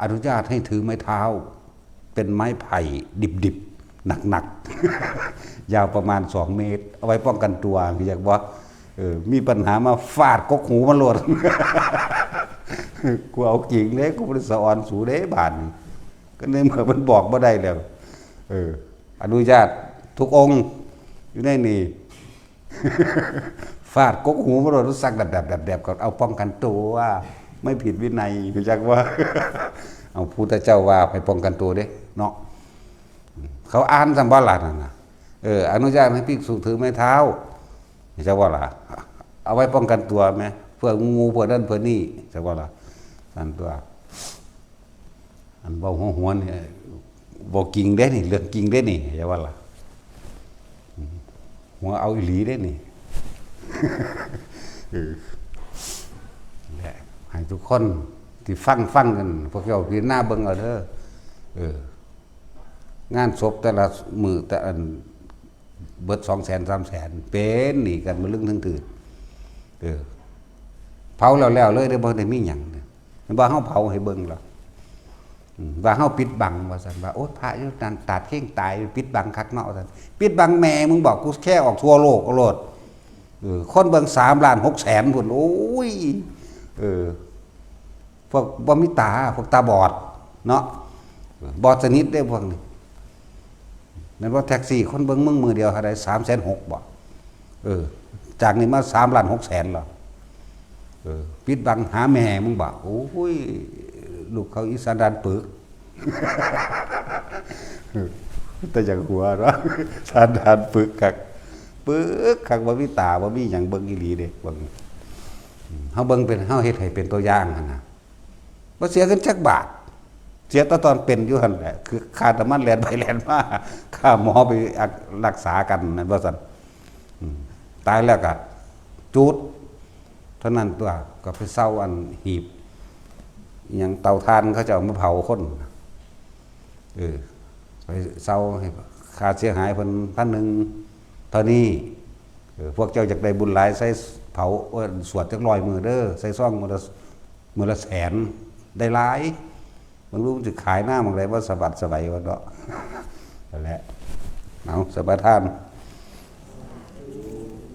อนุญาตให้ถือไม้เท้าเป็นไม้ไผ่ดิบๆหนักๆ ยาวประมาณ2 เมตรเอาไว้ป้องกันตัวคืออยากว่ามีปัญหามาฟาดกกหูมันโลด กูเอาจริงเลยกูบ่ได้สอนสูเด้บาดนี้ก็ในเมื่อมันบอกบ่ได้แล้วอนุญาตทุกองค์อยู่ในนี่ ฟาดกกหูมันโลดรู้สักแบบก็เอาป้องกันตัวว่าไม่ผิดวินัยคือจักว่า เอาพุทธเจ้าว่าให้ป้องกันตัวเด้เนาะเขาอ่านสัมภาระนั่นน่ะอนุญาตให้ภิกษุถือไม้เท้าจะว่าล่ะเอาไว้ป้องกันตัวไหมเพื่องูเพื่อนั่นเพื่อนี่จะว่าล่ะนั่นตัวอันเบาหัวเนี่ยบอกกิ่งได้นี่เรื่องกิ่งได้นี่จะว่าล่ะหัวเอาอีหลีได้นี่ แหละให้ทุกคนที่ฟังกันพวกเราพี่หน้าเบิ่งเอาเด้องานศพแต่ละมือแต่อันเบิด200,000 300,000เป็นนี่กันมาลึงทั้งตื่นเผาแล้วเลยได้บ่ได้มีหยังมันว่าเฮาเผาให้เบิ่งแล้วว่าเฮาปิดบังว่าซั่นว่าโอ๊ยพระอยู่นั่นตัดเข่งตายปิดบังคักเนาะซั่นปิดบังแม่มึงบอกกูแค่ออกทั่วโลกเอาโลดคนเบิ่ง3,600,000พุ่นโอ้ยพวกบ่มีตาพวกตาบอดเนาะบอดสนิทได้พวกนี้นั่นว่าแท็กซี่คนเบิ่งมึงมือเดียวเท่าใด360,000บ่จากนี้มา3,600,000หรอปิดบังหาแม่มึงบ่โอ้ยลูกเขาอีสานดานปึก แต่อย่างหัวเนาะสานดานปึกคักบ่มีตาบ่มีหยังเบิ่งอีหลีเด้เบิ่งเฮาเบิ่งเป็นเฮาเฮ็ดให้เป็นตัวอย่างหั่นน่ะบ่เสียเงินจักบาทเสียตอนเป็นอยู่หั่นแหละคือค่าน้ำมันแล่นไปแล่นมาค่าหมอไปรักษากันนั่นว่าซั่นตายแล้วก็จุดเท่านั้นตัวก็ไปเซาอันหีบอย่างเตาถ่านเขาจะเอามาเผาคนไปเซาให้ค่าเสียหายเพิ่น1,000เท่านี้พวกเจ้าจากได้บุญหลายใส่เผาสวดจัก100 มื้อเด้อใส่ซองมื้อละ มื้อละแสนได้หลายบางรู้มันจะขายหน้าบางไรว่าสะบัดสบายวันเนาะนั่นแหละเอาสบายทาน